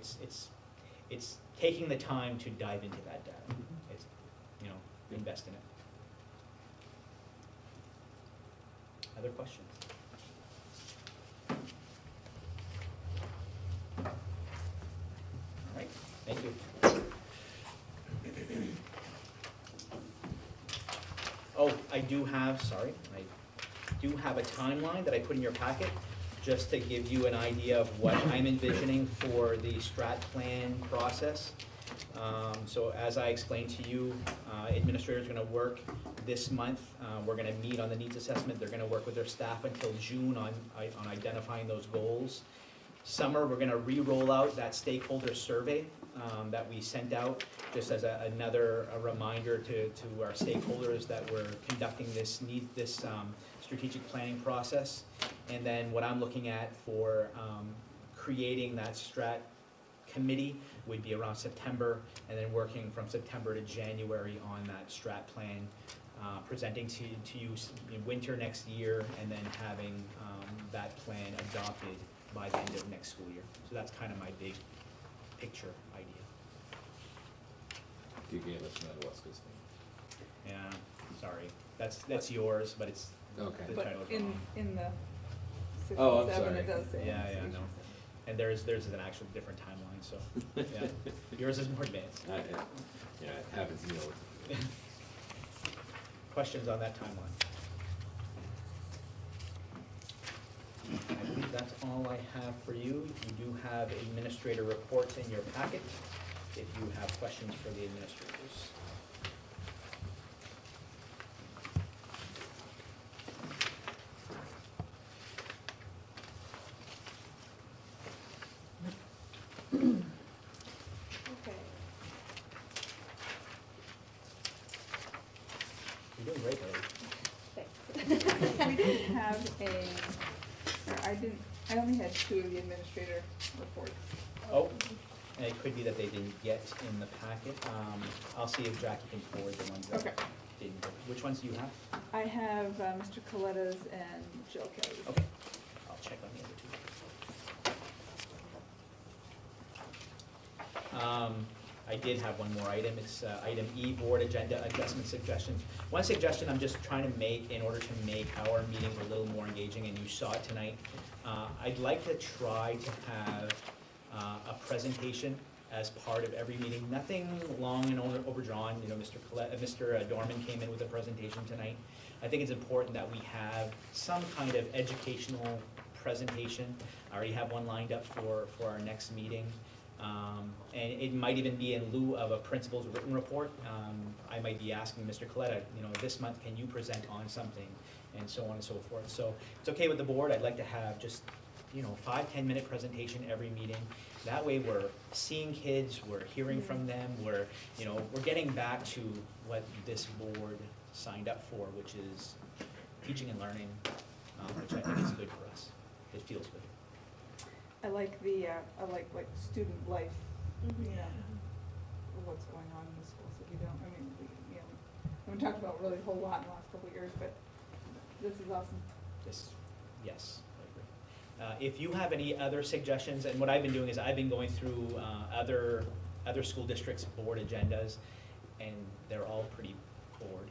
it's taking the time to dive into that data. It's, you know, invest in it. Other questions? All right, thank you. Oh, I do have a timeline that I put in your packet, just to give you an idea of what I'm envisioning for the strat plan process. So as I explained to you, administrators are going to work this month. We're going to meet on the needs assessment. They're going to work with their staff until June on identifying those goals. Summer, we're going to re-roll out that stakeholder survey that we sent out, just as another reminder to our stakeholders that we're conducting this strategic planning process. And then what I'm looking at for creating that strat committee would be around September, and then working from September to January on that strat plan, presenting to you in winter next year, and then having that plan adopted by the end of next school year. So that's kind of my big picture idea. You gave us Madawaska's thing. Yeah, sorry. That's yours, but it's Okay. the But title is in wrong. the Oh, I'm 67, sorry. it does say. Yeah, yeah, MSAD. no. And theirs is an actual different timeline, so, yeah. Yours is more advanced. Yeah, it happens, you know. Questions on that timeline? I believe that's all I have for you. You do have administrator reports in your packet, if you have questions for the administrators. Okay. You're doing great, Larry. We didn't have I only had 2 of the administrator reports. Oh, And it could be that they didn't get in the packet. I'll see if Jackie can forward the ones that Okay. didn't get. Which ones do you have? I have Mr. Kaleta's and Jill Kelly's. Okay, I'll check on the other two. I did have one more item. It's item E, board agenda adjustment suggestions. One suggestion I'm just trying to make in order to make our meetings a little more engaging, and you saw it tonight. I'd like to try to have a presentation as part of every meeting. Nothing long and overdrawn. You know, Mr. Dorman came in with a presentation tonight. I think it's important that we have some kind of educational presentation. I already have one lined up for our next meeting. And it might even be in lieu of a principal's written report. I might be asking Mr. Kaleta, you know, this month can you present on something, and so on and so forth. So it's okay with the board. I'd like to have just, you know, 5-10 minute presentation every meeting. That way we're seeing kids, we're hearing from them, we're getting back to what this board signed up for, which is teaching and learning, which I think is good for us. It feels good. I like like student life, you know, what's going on in the schools that we don't, I mean, we haven't talked about really a whole lot in the last couple of years, but this is awesome. Yes, I agree. If you have any other suggestions, and what I've been doing is I've been going through other school districts' board agendas, and they're all pretty bored.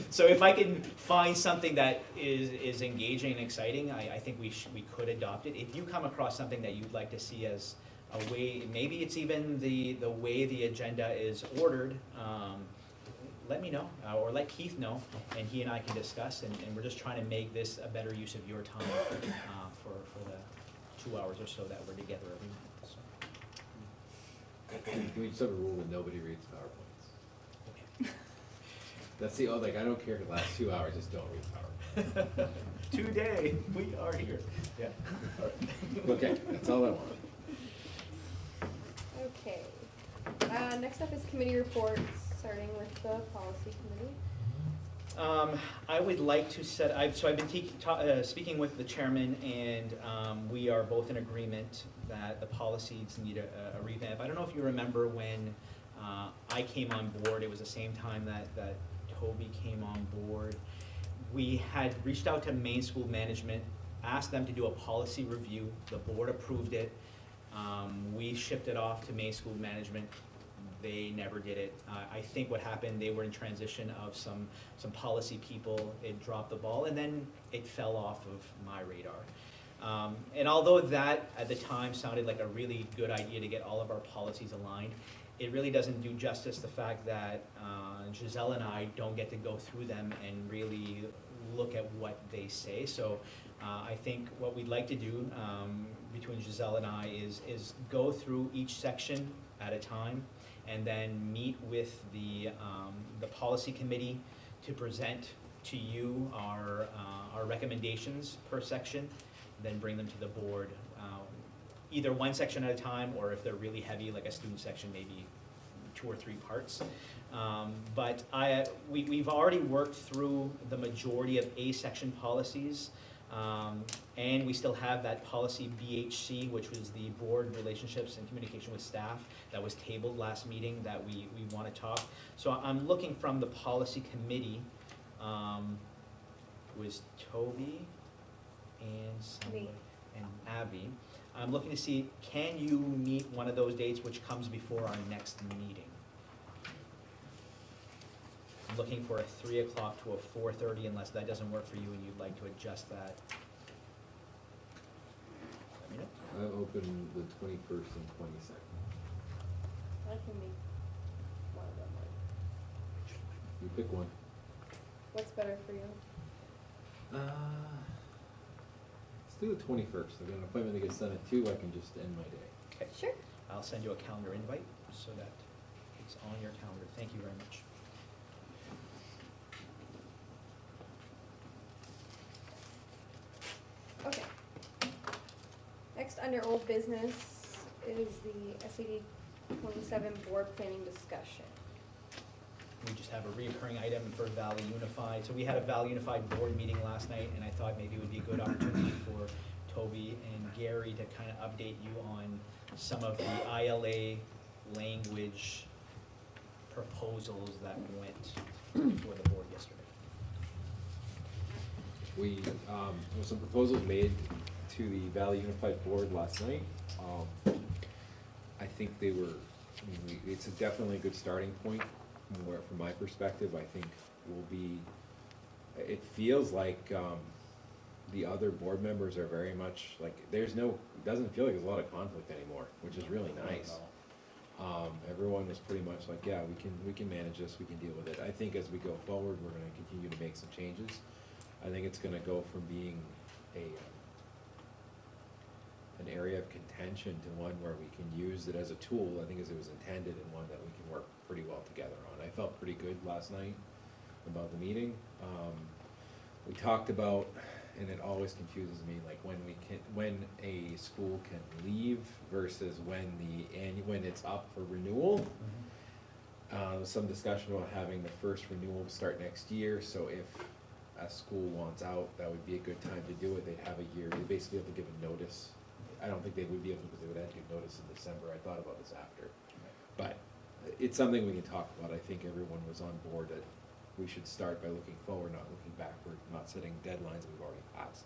So if I can find something that is engaging and exciting, I think we could adopt it. If you come across something that you'd like to see as a way, maybe it's even the way the agenda is ordered, let me know, or let Keith know, and he and I can discuss, and we're just trying to make this a better use of your time for the 2 hours or so that we're together every month. So. Can we just have a rule that nobody reads PowerPoints? That's the I don't care if it lasts 2 hours, just don't read PowerPoint. Today, we are here. Yeah. All right. Okay, that's all I want. Okay. Next up is committee reports, starting with the policy committee. I would like to set, so I've been speaking with the chairman, and we are both in agreement that the policies need a revamp. I don't know if you remember when I came on board, it was the same time that Toby came on board. We had reached out to Maine School Management, asked them to do a policy review. The board approved it. We shipped it off to Maine School Management. They never did it. I think what happened, they were in transition of some policy people. It dropped the ball, and then it fell off of my radar. And although that at the time sounded like a really good idea to get all of our policies aligned, it really doesn't do justice the fact that Giselle and I don't get to go through them and really look at what they say. So I think what we'd like to do between Giselle and I is go through each section at a time, and then meet with the policy committee to present to you our recommendations per section, then bring them to the board, either one section at a time, or if they're really heavy, like a student section, maybe 2 or 3 parts. But we've already worked through the majority of A section policies, and we still have that policy BHC, which was the board relationships and communication with staff, that was tabled last meeting that we want to talk. So I'm looking from the policy committee, was Toby and somebody, and Abby. I'm looking to see, can you meet one of those dates which comes before our next meeting? I'm looking for a 3 o'clock to a 4:30, unless that doesn't work for you and you'd like to adjust that. Let me know. I'm open the 21st and 22nd. I can make one of them work. You pick one. What's better for you? Let's do the 21st. I've got an appointment that gets done at 2. I can just end my day. Okay. Sure. I'll send you a calendar invite so that it's on your calendar. Thank you very much. Okay. Next, under old business, is the SAD 27 board planning discussion. We just have a reoccurring item for Valley Unified. So we had a Valley Unified board meeting last night, and I thought maybe it would be a good opportunity for Toby and Gary to kind of update you on some of the ILA language proposals that went before the board yesterday. We, there were some proposals made to the Valley Unified Board last night. I think they were, it's definitely a good starting point from my perspective. I think will be, it feels like the other board members are very much like, it doesn't feel like there's a lot of conflict anymore, which is really nice. Everyone was pretty much like, yeah, we can manage this, we can deal with it. I think as we go forward, we're gonna continue to make some changes. I think it's gonna go from being an area of contention to one where we can use it as a tool, I think as it was intended, and one that we can work pretty well together on. I felt pretty good last night about the meeting. We talked about, and it always confuses me, like when a school can leave versus when it's up for renewal. Some discussion about having the first renewal start next year, so if a school wants out, that would be a good time to do it. They'd have a year, they basically have to give a notice. I don't think they would be able to, because they would have to give notice in December. I thought about this after. But it's something we can talk about. I think everyone was on board that we should start by looking forward, not looking backward, not setting deadlines that we've already passed.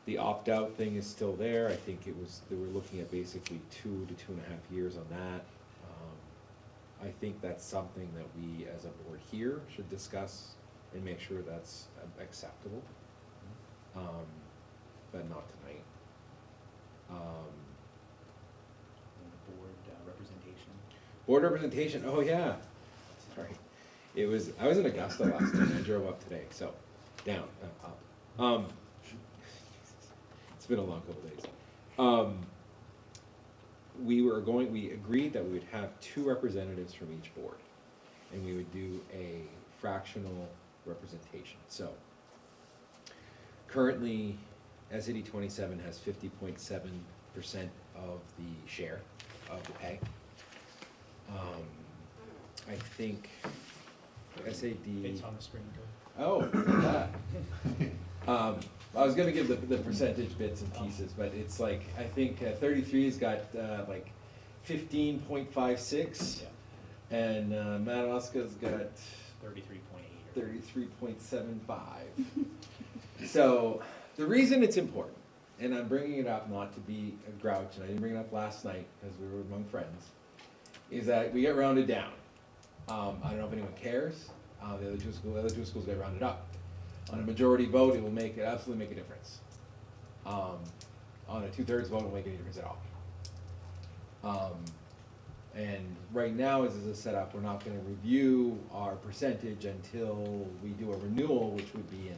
The opt-out thing is still there. I think they were looking at basically 2 to 2.5 years on that. I think that's something that we as a board here should discuss and make sure that's acceptable, but not tonight. And the board representation. Board representation, oh yeah, sorry. I was in Augusta last night, I drove up today, so, down, up. It's been a long couple days. We agreed that we would have 2 representatives from each board, and we would do a fractional representation. So, currently, SAD 27 has 50.7% of the share of the pay. I think SAD. It's on the screen, too. Oh, look at that. I was gonna give the percentage bits and pieces, but it's like, I think 33's got like 15.56, Yeah. and Madawaska's got 33.8. 33.75. So, the reason it's important, and I'm bringing it up not to be a grouch, and I didn't bring it up last night because we were among friends, is that we get rounded down. I don't know if anyone cares. The other two schools get rounded up. On a majority vote, it will absolutely make a difference. On a 2/3 vote, it won't make any difference at all. And right now, as it's set up, we're not going to review our percentage until we do a renewal, which would be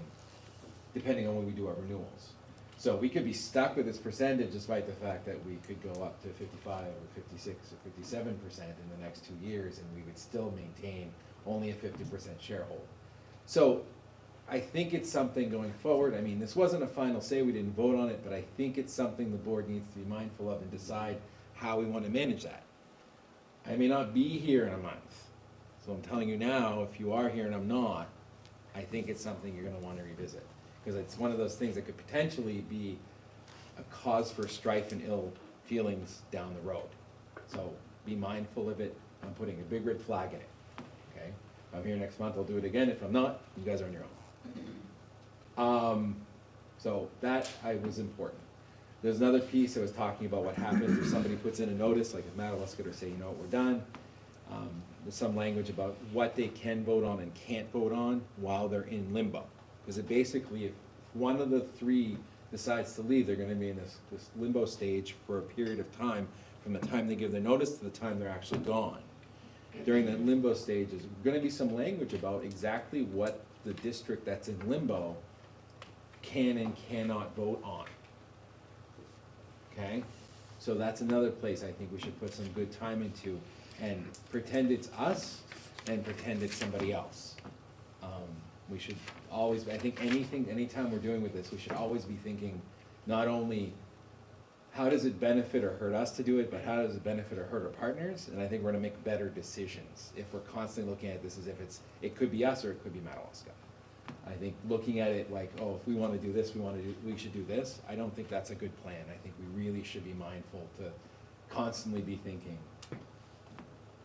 depending on when we do our renewals. So we could be stuck with this percentage despite the fact that we could go up to 55 or 56 or 57% in the next 2 years, and we would still maintain only a 50% sharehold. So I think it's something going forward. I mean, this wasn't a final say, we didn't vote on it, but I think it's something the board needs to be mindful of and decide how we want to manage that. I may not be here in a month, so I'm telling you now, if you are here and I'm not, I think it's something you're going to want to revisit. Because it's one of those things that could potentially be a cause for strife and ill feelings down the road. So be mindful of it. I'm putting a big red flag in it. Okay? If I'm here next month, I'll do it again. If I'm not, you guys are on your own. So that was important. There's another piece that was talking about what happens if somebody puts in a notice, like if Madawaska or say, you know what, we're done. There's some language about what they can vote on and can't vote on while they're in limbo. Because it basically, if one of the 3 decides to leave, they're going to be in this limbo stage for a period of time, from the time they give their notice to the time they're actually gone. During that limbo stage, there's going to be some language about exactly what the district that's in limbo can and cannot vote on. Okay? So that's another place I think we should put some good time into and pretend it's us and pretend it's somebody else. We should always, I think anytime we're doing with this, we should always be thinking not only how does it benefit or hurt us to do it, but how does it benefit or hurt our partners? And I think we're gonna make better decisions if we're constantly looking at this as if it could be us or it could be Madawaska. I think looking at it like, oh, if we wanna do this, we should do this, I don't think that's a good plan. I think we really should be mindful to constantly be thinking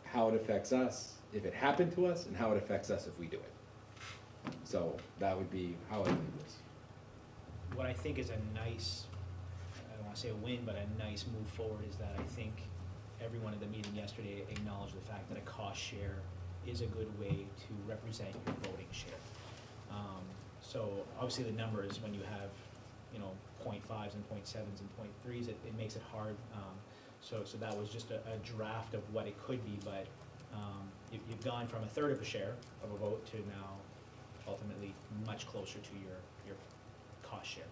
how it affects us, if it happened to us, and how it affects us if we do it. So that would be how I leave this. What I think is a nice, I don't wanna say a win, but a nice move forward is that I think everyone at the meeting yesterday acknowledged the fact that a cost share is a good way to represent your voting share. So obviously the numbers, when you have, you know, 0.5s and 0.7s and 0.3s, it makes it hard. So that was just a draft of what it could be, but you've gone from 1/3 of a share of a vote to now ultimately much closer to your cost share.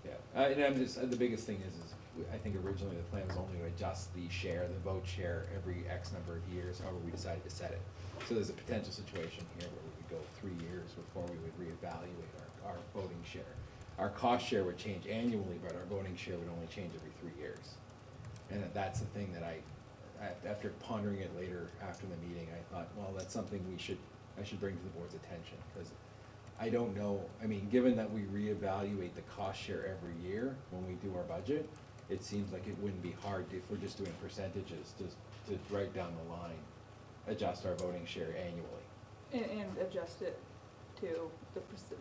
Yeah, and I'm just, the biggest thing is I think originally the plan was only to adjust the share, the vote share, every X number of years, however we decided to set it. So there's a potential situation here where we could go 3 years before we would reevaluate our voting share. Our cost share would change annually, but our voting share would only change every 3 years. And that's the thing that after pondering it later after the meeting, I thought, well, that's something I should bring to the board's attention, because I don't know, I mean, given that we reevaluate the cost share every year when we do our budget, it seems like it wouldn't be hard if we're just doing percentages to right down the line, adjust our voting share annually. And adjust it to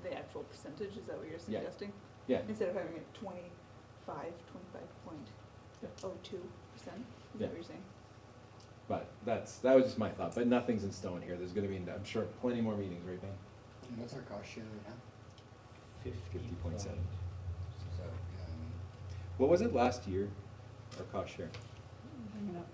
the actual percentage, is that what you're Yeah. suggesting? Yeah. Instead of having it 25.02%, is that what you're saying? But that was just my thought, but nothing's in stone here. There's gonna be, I'm sure, plenty more meetings, right, Ben? And what's our cost share right now? 50.7. So, yeah, What was it last year, our cost share? Bring it up.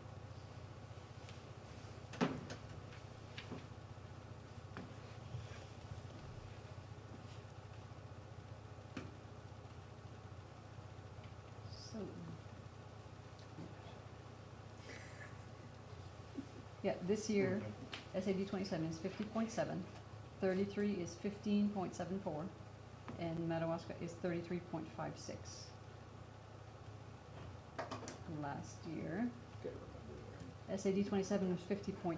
So, yeah, this year, SAD 27 is 50.7, 33 is 15.74, and Madawaska is 33.56. Last year, Gotta remember, SAD 27 was 50.8,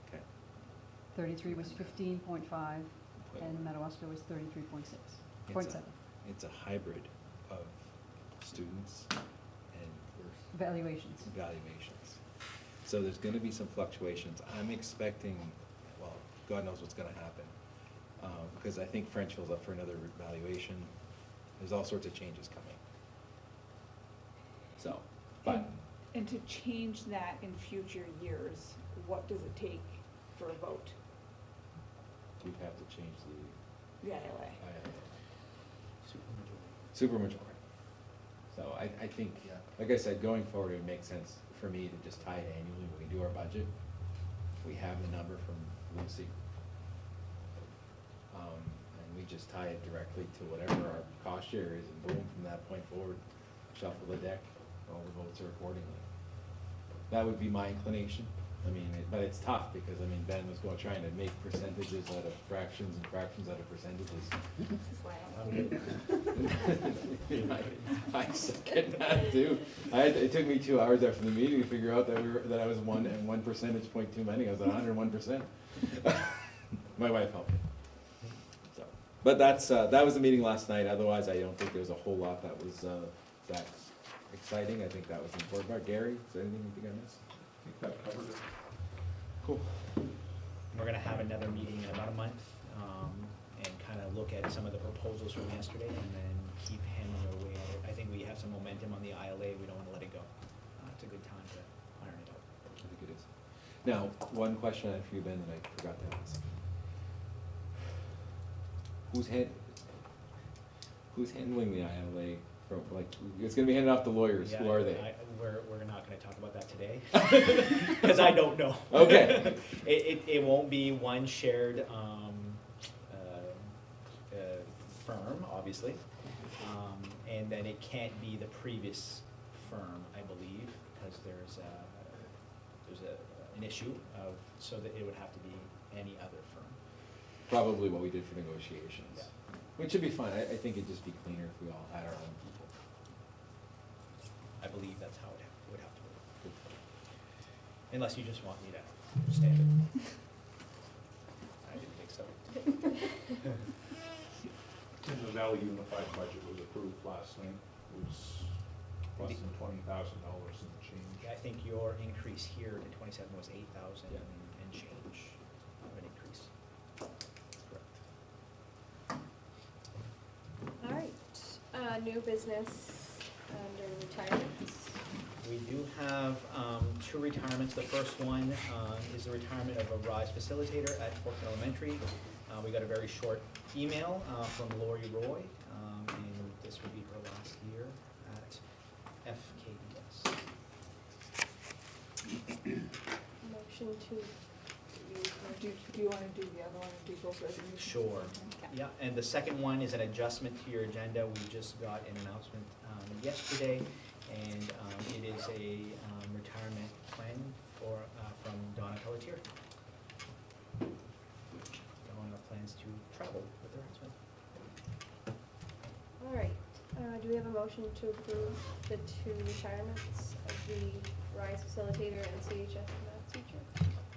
okay. 33 was 15.5, and Madawaska was 33.6. It's a hybrid of students and Valuations. evaluations. So there's gonna be some fluctuations. I'm expecting, well, God knows what's gonna happen. Because I think Frenchville's up for another evaluation. There's all sorts of changes coming. So, but, And to change that in future years, what does it take for a vote? we'd have to change the The ILA. supermajority. So I think, like I said, going forward, it would make sense for me to just tie it annually when we do our budget. We have the number from Lucy. And we just tie it directly to whatever our cost share is, and boom, from that point forward, shuffle the deck, all the votes are accordingly. That would be my inclination. I mean, but it's tough, because, I mean, Ben was trying to make percentages out of fractions and fractions out of percentages. This is why I don't do it. I suck at that too. It took me 2 hours after the meeting to figure out that I was 1 percentage point too many. I was at 101%. My wife helped me. So, but that was the meeting last night. Otherwise, I don't think there was a whole lot that was that exciting. I think that was important. About Gary, is there anything you think I missed? I think that covered it. Cool. We're gonna have another meeting in about a month, and kind of look at some of the proposals from yesterday, and then keep hammering away at it. I think we have some momentum on the ILA, we don't wanna let it go. It's a good time to iron it out. I think it is. Now, one question I have for you, Ben, that I forgot to ask. Who's handling the ILA? It's gonna be handed off to lawyers. Who are they? We're not gonna talk about that today, because I don't know. Okay. It won't be one shared firm, obviously, and then it can't be the previous firm, I believe, because there's an issue of, so that it would have to be any other firm. Probably what we did for negotiations. Yeah. Which should be fine. I think it'd just be cleaner if we all had our own people. I believe that's how it would have to work. Unless you just want me to stand it. And the Valley Unified budget was approved last night, it was less than $20,000 in the change. I think your increase here to 27 was 8,000 Yeah. and change of an increase. Correct. All right, new business under retirements. We do have two retirements. The first one is the retirement of a RISE facilitator at Forecan Elementary. We got a very short email from Lori Roy, and this would be her last year at FKES. Motion to, Do you wanna do the other one and do both resolutions? Sure. Okay. Yeah, and the second one is an adjustment to your agenda. We just got an announcement yesterday, and it is a retirement plan for from Donna Kaleta. Donna plans to travel with her husband. all right, do we have a motion to approve the two retirements of the RISE facilitator and CHS math teacher?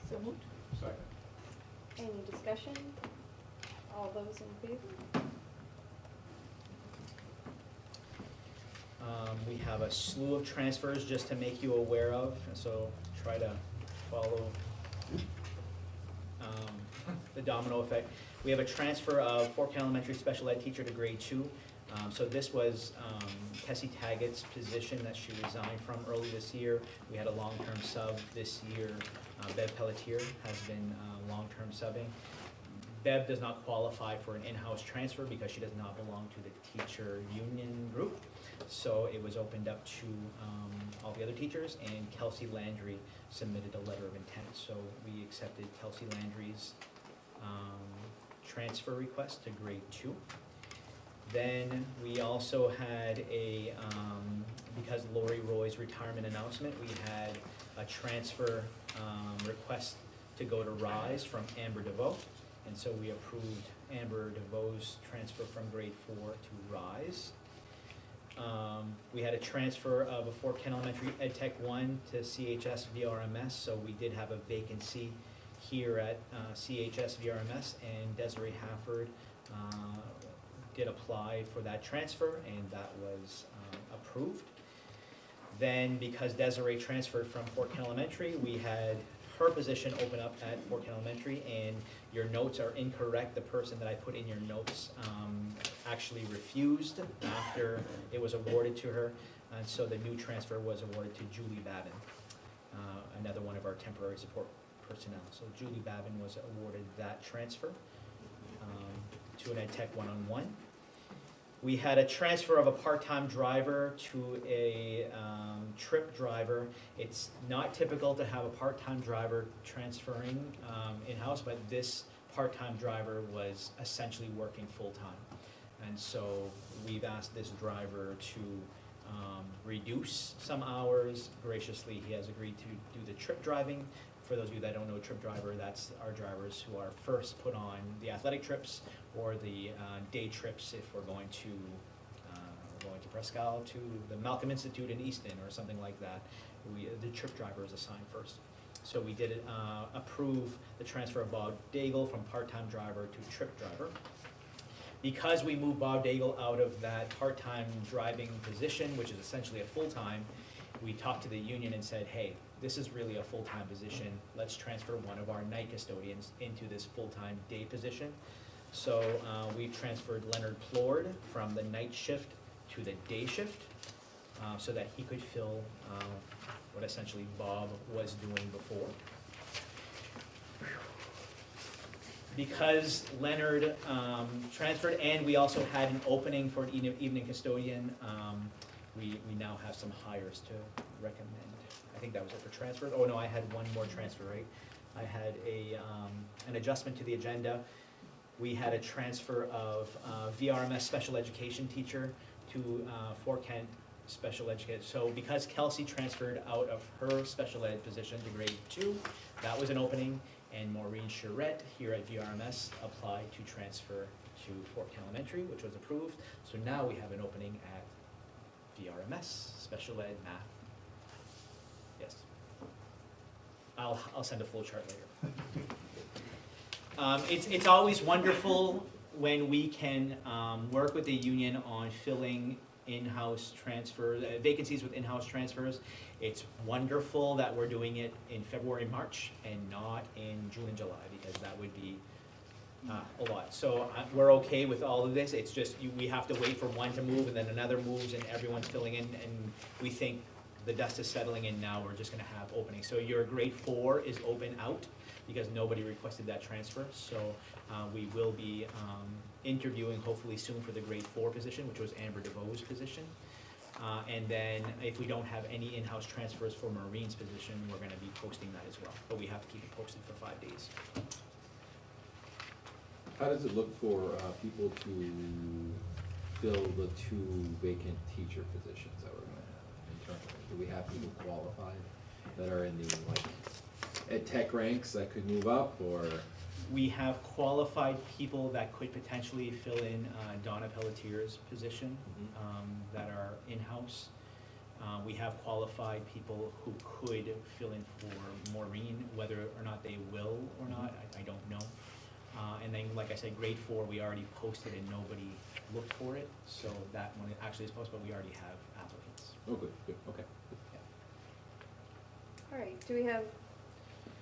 So moved. Second. Any discussion? All those in favor? We have a slew of transfers just to make you aware of, so try to follow the domino effect. We have a transfer of Forecan Elementary special ed teacher to grade 2. So this was Tessie Taggart's position that she resigned from early this year. We had a long-term sub this year. Bev Pelletier has been long-term subbing. Bev does not qualify for an in-house transfer because she does not belong to the teacher union group. So it was opened up to all the other teachers, and Kelsey Landry submitted a letter of intent. So we accepted Kelsey Landry's transfer request to grade 2. Then we also had a, because Lori Roy's retirement announcement, we had a transfer request to go to RISE from Amber DeVoe. And so we approved Amber DeVoe's transfer from grade 4 to RISE. We had a transfer of a Forecan Elementary Ed Tech 1 to CHS VRMS, so we did have a vacancy here at CHS VRMS, and Desiree Hafford did apply for that transfer, and that was approved. Then, because Desiree transferred from Forecan Elementary, we had her position open up at Forecan Elementary, and your notes are incorrect. The person that I put in your notes actually refused after it was awarded to her, and so the new transfer was awarded to Julie Babin, another one of our temporary support personnel. So Julie Babin was awarded that transfer to an Ed Tech 1-on-1. We had a transfer of a part-time driver to a trip driver. It's not typical to have a part-time driver transferring in-house, but this part-time driver was essentially working full-time. And so we've asked this driver to reduce some hours. Graciously, he has agreed to do the trip driving. For those of you that don't know, trip driver, that's our drivers who are first put on the athletic trips or the day trips if we're going to Prescal, to the Malcolm Institute in Easton or something like that. The trip driver is assigned first. So we did approve the transfer of Bob Daigle from part-time driver to trip driver. Because we moved Bob Daigle out of that part-time driving position, which is essentially a full-time, we talked to the union and said, hey, this is really a full-time position. Let's transfer one of our night custodians into this full-time day position. So we've transferred Leonard Plord from the night shift to the day shift so that he could fill what essentially Bob was doing before. Because Leonard transferred and we also had an opening for an evening custodian, we now have some hires to recommend. I think that was it for transfers. Oh no, I had one more transfer, right? I had an adjustment to the agenda. We had a transfer of VRMS special education teacher to Forecan special educator. So because Kelsey transferred out of her special ed position to grade 2, that was an opening, and Maureen Charette here at VRMS applied to transfer to Forecan Elementary, which was approved. So now we have an opening at VRMS, special ed math. Yes. I'll send a flow chart later. It's always wonderful when we can work with the union on filling in-house transfer, vacancies with in-house transfers. It's wonderful that we're doing it in February, March, and not in June and July, because that would be a lot. So we're okay with all of this. It's just we have to wait for one to move, and then another moves, and everyone's filling in, and we think the dust is settling in now. We're just gonna have openings. So your grade 4 is open out, because nobody requested that transfer. So we will be interviewing hopefully soon for the grade 4 position, which was Amber DeVoe's position. And then if we don't have any in-house transfers for Marine's position, we're gonna be posting that as well. But we have to keep it posted for 5 days. How does it look for people to fill the 2 vacant teacher positions that we're gonna have internally? Do we have people qualified that are in the ed tech ranks that could move up, or? We have qualified people that could potentially fill in Donna Pelletier's position that are in-house. We have qualified people who could fill in for Maureen, whether or not they will or not, I don't know. And then, like I said, grade 4, we already posted and nobody looked for it, so that one actually is posted, but we already have applicants. Oh, good, okay. All right, do we have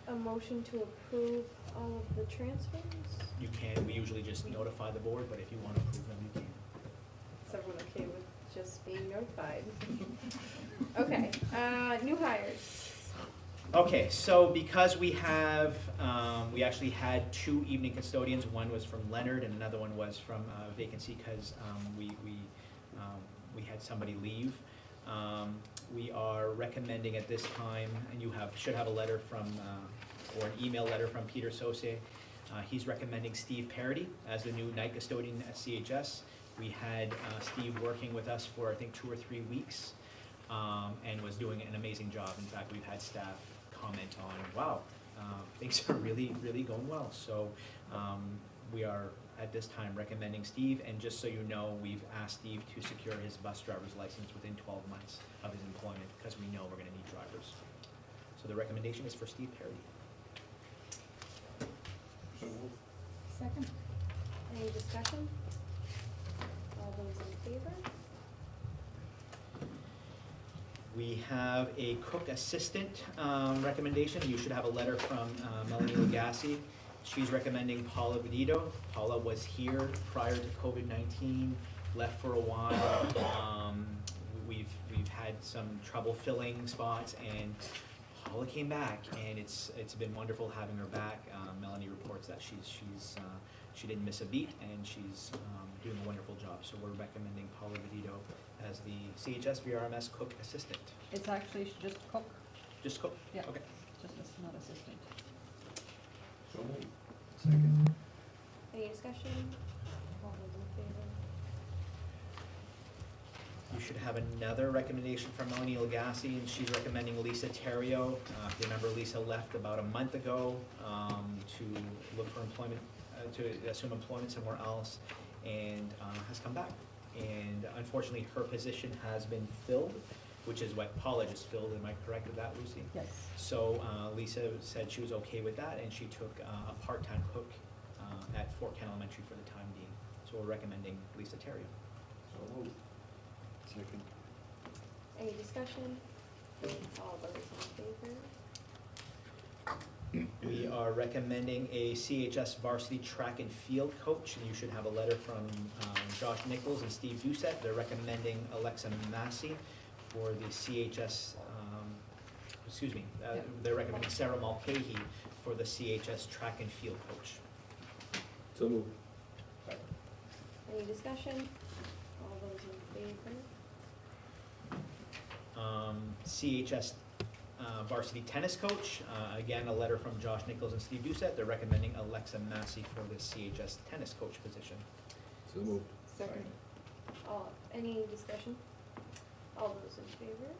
a motion to approve all of the transfers? You can, we usually just notify the board, but if you want to approve them, you can. Is everyone okay with just being notified? Okay, new hires. Okay, so because we have, we actually had 2 evening custodians. One was from Leonard and another one was from vacancy because we had somebody leave. We are recommending at this time, and you should have a letter from, or an email letter from Peter Saucier. He's recommending Steve Parody as the new night custodian at CHS. We had Steve working with us for I think 2 or 3 weeks and was doing an amazing job. In fact, we've had staff comment on, wow, things are really, really going well. So we are at this time recommending Steve, and just so you know, we've asked Steve to secure his bus driver's license within 12 months of his employment because we know we're going to need drivers. So the recommendation is for Steve Parody. Second. Any discussion? All those in favor? We have a cook assistant recommendation. You should have a letter from Melanie Legassi. She's recommending Paula Benito. Paula was here prior to COVID-19, left for a while. We've had some trouble filling spots, and Paula came back, and it's been wonderful having her back. Melanie reports that she didn't miss a beat, and she's doing a wonderful job. So we're recommending Paula Benito as the CHS VRMS cook assistant. It's actually just cook, Just cook? Yeah. Okay. just not assistant. So moved. Second. Any discussion? All those in favor? You should have another recommendation from Melanie Legassi, and she's recommending Lisa Terrio. If you remember, Lisa left about a month ago to look for employment, to assume employment somewhere else, and has come back. And unfortunately, her position has been filled, which is what Paula just filled. Am I correct with that, Lucy? Yes. So Lisa said she was okay with that, and she took a part-time cook at Forecan Elementary for the time being. So we're recommending Lisa Terrio. So moved. Second. Any discussion? All those in favor? We are recommending a CHS varsity track and field coach, and you should have a letter from Josh Nichols and Steve Doucette. They're recommending Alexa Massey for the CHS, they're recommending Sarah Mulcahy for the CHS track and field coach. So moved. Any discussion? All those in favor? CHS varsity tennis coach, again, a letter from Josh Nichols and Steve Doucette. They're recommending Alexa Massey for the CHS tennis coach position. So moved. Second. Any discussion? All those in favor?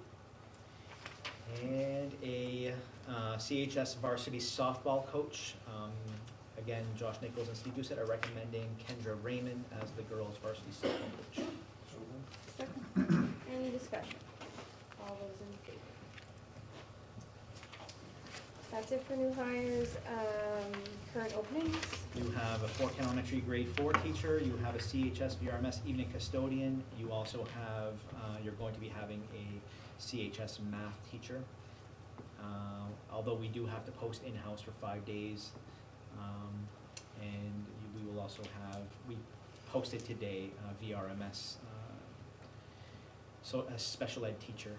And a CHS varsity softball coach. Again, Josh Nichols and Steve Doucette are recommending Kendra Raymond as the girls varsity softball coach. So moved. Second. Any discussion? All those in favor? That's it for new hires. Current openings. You have a Forecan Elementary Grade 4 teacher, you have a CHS VRMS evening custodian, you also have, you're going to be having a CHS math teacher. Although we do have to post in-house for 5 days. And we will also have, we posted today, VRMS, so a special ed teacher,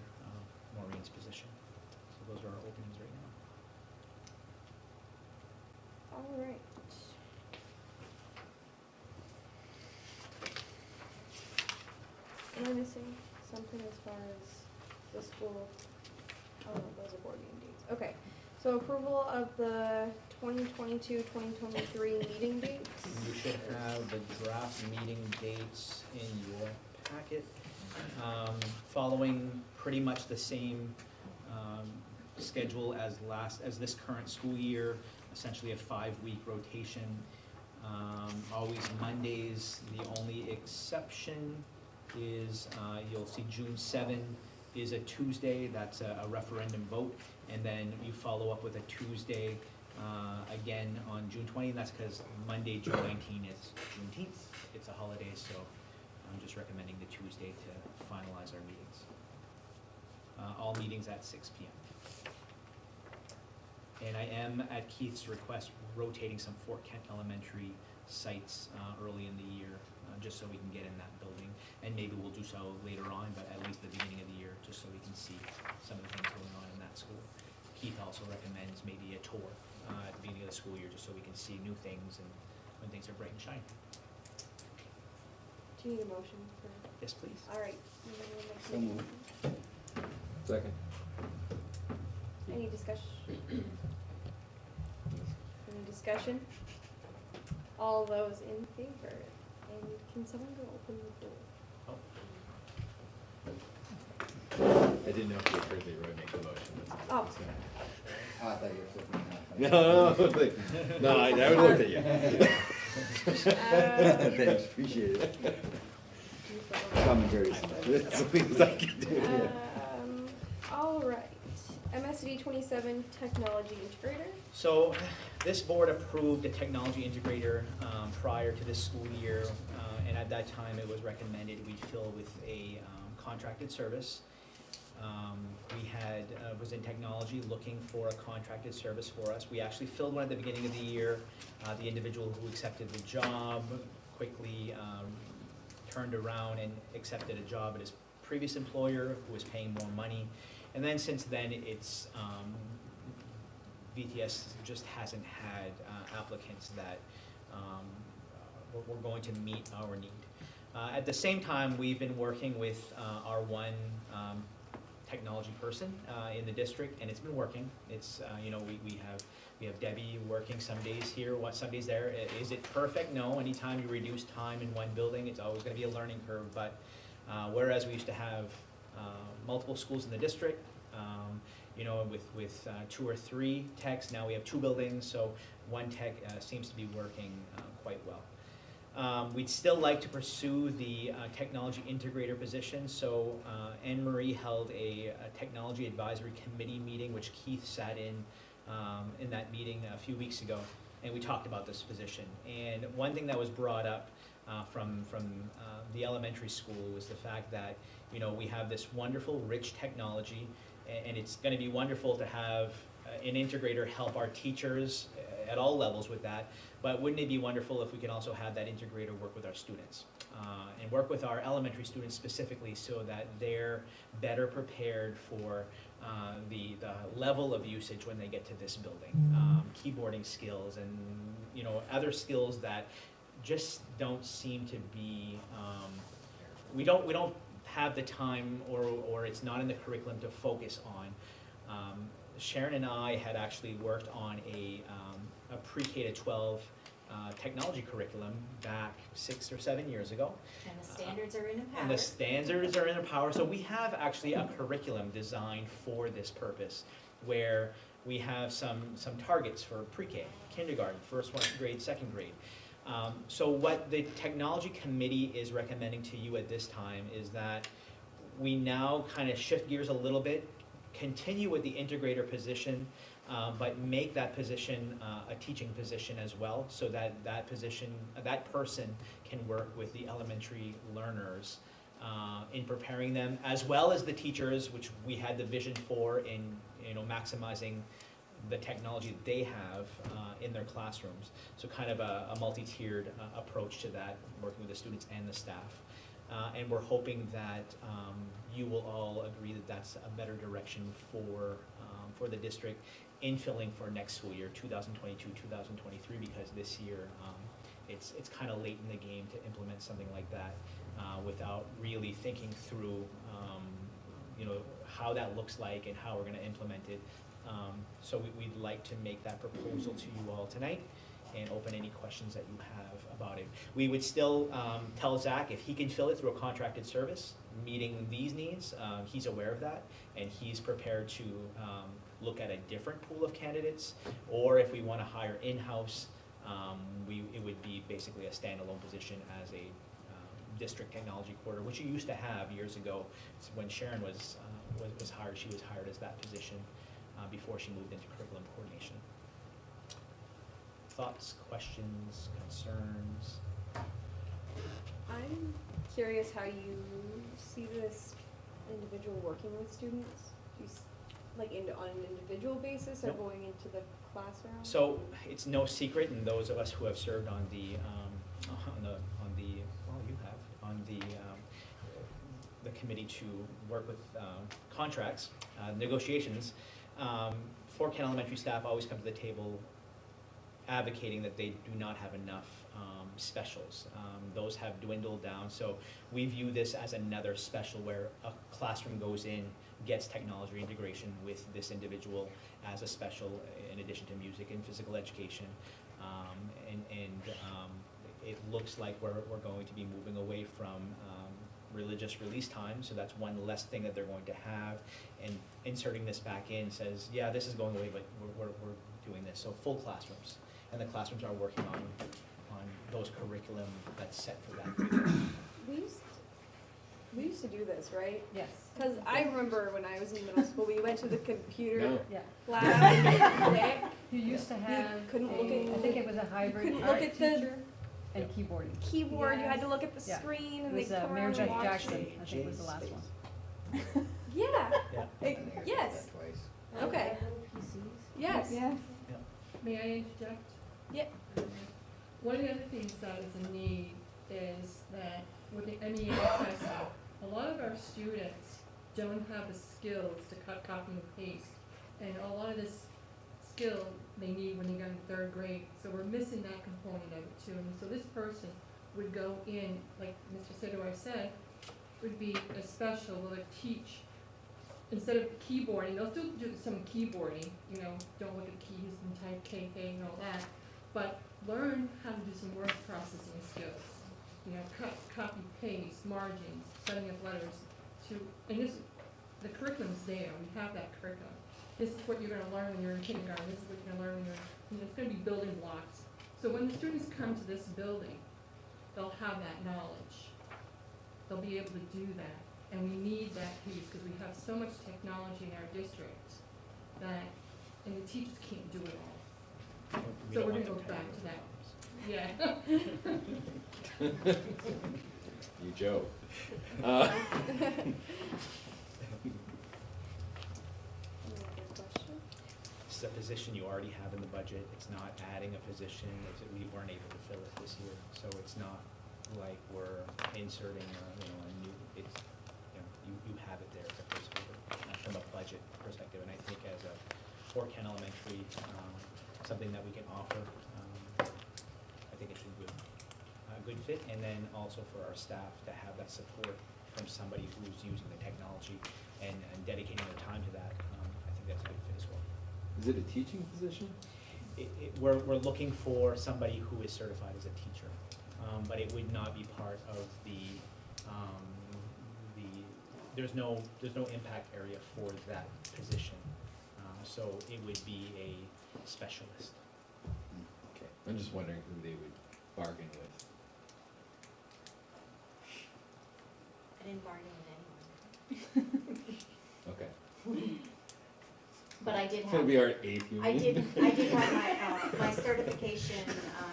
Maureen's position. So those are our openings right now. All right. Am I missing something as far as the school? Oh, no, those are board meeting dates. Okay, so approval of the 2022-2023 meeting dates. You should have the draft meeting dates in your packet. Following pretty much the same schedule as this current school year, essentially a 5-week rotation. Always Mondays. The only exception is you'll see June 7 is a Tuesday. That's a referendum vote, and then you follow up with a Tuesday again on June 20, and that's because Monday, June 19 is Juneteenth. It's a holiday, so I'm just recommending the Tuesday to finalize our meetings. All meetings at 6 p.m. And I am, at Keith's request, rotating some Fort Kent Elementary sites early in the year, just so we can get in that building. And maybe we'll do so later on, but at least the beginning of the year, just so we can see some of the things going on in that school. Keith also recommends maybe a tour at the beginning of the school year, just so we can see new things and when things are bright and shiny. Do you need a motion for? Yes, please. All right. So moved. Second. Any discussion? Any discussion? All those in favor? And can someone go open the door? I didn't know if you heard me make the motion. That's all. Oh. Oh, I thought you were flipping that. No, I never looked at you. Thanks, appreciate it. Commentary. That's the things I can do. All right. MSAD 27 Technology Integrator. So this board approved a Technology Integrator prior to this school year, and at that time it was recommended we fill with a contracted service. We had, was in technology looking for a contracted service for us. We actually filled one at the beginning of the year. The individual who accepted the job quickly turned around and accepted a job at his previous employer who was paying more money. And then since then, it's, VTS just hasn't had applicants that were going to meet our need. At the same time, we've been working with our one technology person in the district, and it's been working. It's, you know, we have Debbie working some days here, some days there. Is it perfect? No. Anytime you reduce time in one building, it's always going to be a learning curve. But whereas we used to have multiple schools in the district, you know, with 2 or 3 techs, now we have 2 buildings, so one tech seems to be working quite well. We'd still like to pursue the technology integrator position, so Anne Marie held a technology advisory committee meeting, which Keith sat in that meeting a few weeks ago, and we talked about this position. And one thing that was brought up from the elementary school was the fact that, you know, we have this wonderful, rich technology, and it's going to be wonderful to have an integrator help our teachers at all levels with that, but wouldn't it be wonderful if we can also have that integrator work with our students and work with our elementary students specifically, so that they're better prepared for the level of usage when they get to this building, keyboarding skills and, you know, other skills that just don't seem to be, we don't have the time, or it's not in the curriculum to focus on. Sharon and I had actually worked on a pre-K to 12 technology curriculum back 6 or 7 years ago. And the standards are in a And the standards are in a power. So we have actually a curriculum designed for this purpose, where we have some targets for pre-K, kindergarten, first grade, second grade. So what the technology committee is recommending to you at this time is that we now kind of shift gears a little bit, continue with the integrator position, but make that position a teaching position as well, so that that person can work with the elementary learners in preparing them, as well as the teachers, which we had the vision for in maximizing the technology that they have in their classrooms. So kind of a multi-tiered approach to that, working with the students and the staff. And we're hoping that you will all agree that that's a better direction for the district in filling for next school year, 2022-2023, because this year it's kind of late in the game to implement something like that without really thinking through how that looks like and how we're going to implement it. So we'd like to make that proposal to you all tonight and open any questions that you have about it. We would still tell Zach if he can fill it through a contracted service, meeting these needs, he's aware of that, and he's prepared to look at a different pool of candidates, or if we want to hire in-house, it would be basically a standalone position as a district technology coordinator, which you used to have years ago. So when Sharon was hired, she was hired as that position before she moved into curriculum coordination. Thoughts, questions, concerns? I'm curious how you see this individual working with students. Do you on an individual basis or Nope. going into the classroom? So it's no secret, and those of us who have served on the committee to work with contracts, negotiations, Forecan elementary staff always come to the table advocating that they do not have enough specials. Those have dwindled down, so we view this as another special where a classroom goes in, gets technology integration with this individual as a special, in addition to music and physical education. It looks like we're going to be moving away from religious release time, so that's one less thing that they're going to have, and inserting this back in says, yeah, this is going away, but we're doing this. So full classrooms, and the classrooms are working on those curriculum that's set for that. We used to do this, right? Yes. Because I remember when I was in middle school, we went to the computer No. Yeah. lab and click. You used to have couldn't look I at- think it was a hybrid couldn't look art at the- teacher and keyboarding. Keyboard, you had to look at the Yeah. screen It and they was come Mayor around and Jeff watch Jackson, you. I think was the last one. Yeah, Yeah. yes, okay, yes. Yes. May I interject? Yeah. One of the other things that is a need is that with the MEA assessment, a lot of our students don't have the skills to cut, copy, and paste. And a lot of this skill they need when they get in third grade. So we're missing that component of it too. And so this person would go in, like Mr. Sidor said, would be a special, will teach, instead of keyboarding, they'll still do some keyboarding, don't look at keys and type KK and all that, but learn how to do some word processing skills. Cut, copy, paste, margins, setting up letters and the curriculum's there, we have that curriculum. This is what you're gonna learn when you're in kindergarten, this is what you're gonna learn when it's gonna be building blocks. So when the students come to this building, they'll have that knowledge. They'll be able to do that. And we need that piece because we have so much technology in our district and the teachers can't do it all. We So don't we're want gonna them go to back have to that. Yeah. You joke. Any other question? It's a position you already have in the budget. It's not adding a position. We weren't able to fill it this year, so it's not like we're inserting a new. It's you have it there as a placeholder from a budget perspective, and I think as a Forecan elementary, something that we can offer. I think it's a good fit, and then also for our staff to have that support from somebody who's using the technology and dedicating their time to that. I think that's a good fit as well. Is it a teaching position? We're looking for somebody who is certified as a teacher, but it would not be part of there's no impact area for that position, so it would be a specialist. Okay. I'm just wondering who they would bargain with. I didn't bargain with anyone. Okay. But I did It's gonna have, be our 8th union. I did have my certification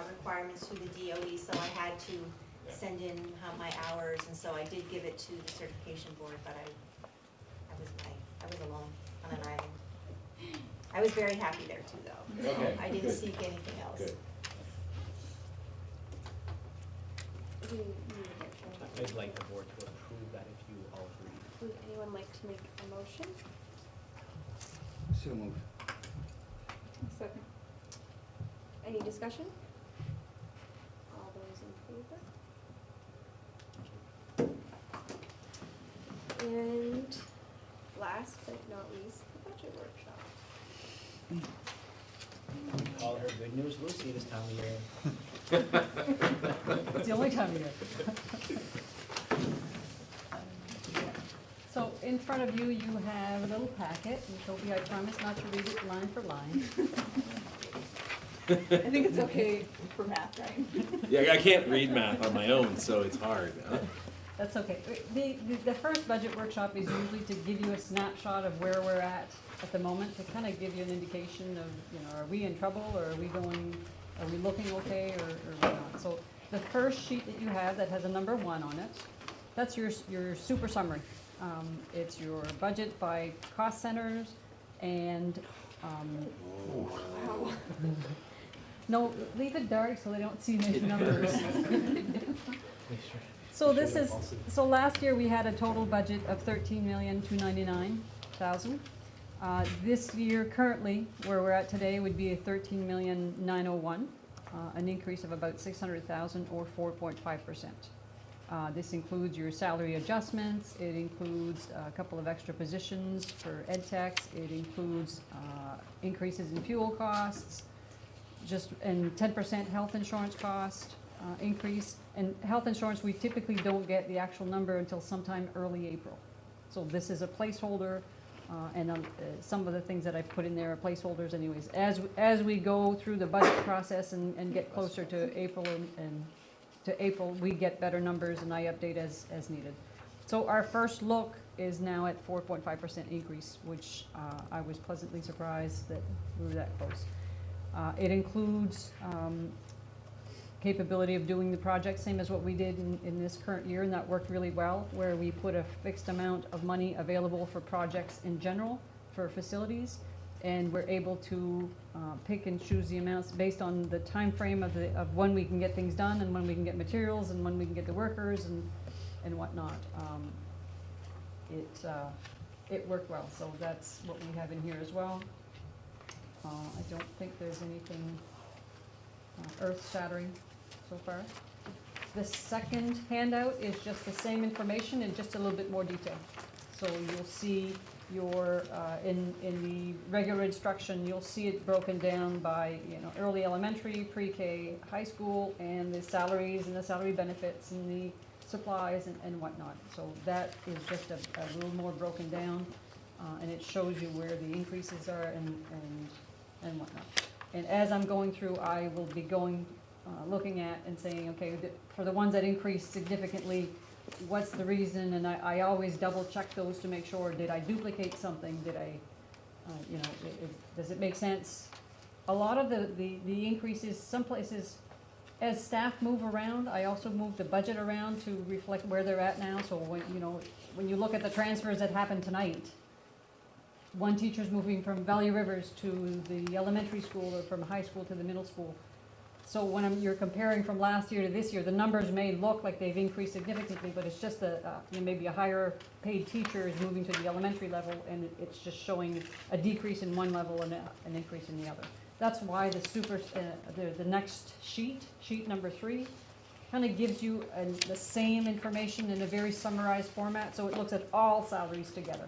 requirements through the DOE, so I had to send in my hours, and so I did give it to the certification board, but I was alone on an island. I was very happy there too, though. So Okay, I didn't good. seek anything else. Good. I'd like the board to approve that if you all agree. Would anyone like to make a motion? So moved. Second. Any discussion? All those in favor? And last but not least, the budget workshop. Call her good news Lucy this time of year. It's the only time of year. So in front of you, you have a little packet, and Toby, I promise not to read it line for line. I think it's okay for math, right? Yeah, I can't read math on my own, so it's hard. That's okay. The first budget workshop is usually to give you a snapshot of where we're at the moment, to kind of give you an indication of, you know, are we in trouble, or are we looking okay, or we're not. So the first sheet that you have that has a number 1 on it, that's your super summary. It's your budget by cost centers and, no, leave it dark so they don't see these numbers. So so last year we had a total budget of $13,299,000. This year, currently, where we're at today, would be a $13,901,000, an increase of about $600,000 or 4.5%. This includes your salary adjustments, it includes a couple of extra positions for ed techs, it includes increases in fuel costs, and 10% health insurance cost increase. And health insurance, we typically don't get the actual number until sometime early April. So this is a placeholder, and some of the things that I put in there are placeholders anyways. As we go through the budget process and get closer to April we get better numbers, and I update as needed. So our first look is now at 4.5% increase, which I was pleasantly surprised that we were that close. It includes capability of doing the project, same as what we did in this current year, and that worked really well, where we put a fixed amount of money available for projects in general, for facilities, and we're able to pick and choose the amounts based on the time frame of when we can get things done, and when we can get materials, and when we can get the workers, and whatnot. It worked well, so that's what we have in here as well. I don't think there's anything earth-shattering so far. The second handout is just the same information in just a little bit more detail. So you'll see your, in the regular instruction, you'll see it broken down by, you know, early elementary, pre-K, high school, and the salaries and the salary benefits and the supplies and whatnot. So that is just a little more broken down, and it shows you where the increases are and whatnot. And as I'm going through, I will be looking at and saying, okay, for the ones that increased significantly, what's the reason? And I always double check those to make sure, did I duplicate something? Did I, you know, does it make sense? A lot of the increases, some places, as staff move around, I also move the budget around to reflect where they're at now. So when, you know, when you look at the transfers that happened tonight, one teacher's moving from Valley Rivers to the elementary school, or from high school to the middle school. So when you're comparing from last year to this year, the numbers may look like they've increased significantly, but it's just you know, maybe a higher paid teacher is moving to the elementary level, and it's just showing a decrease in one level and an increase in the other. That's why the next sheet number 3, kind of gives you the same information in a very summarized format, so it looks at all salaries together.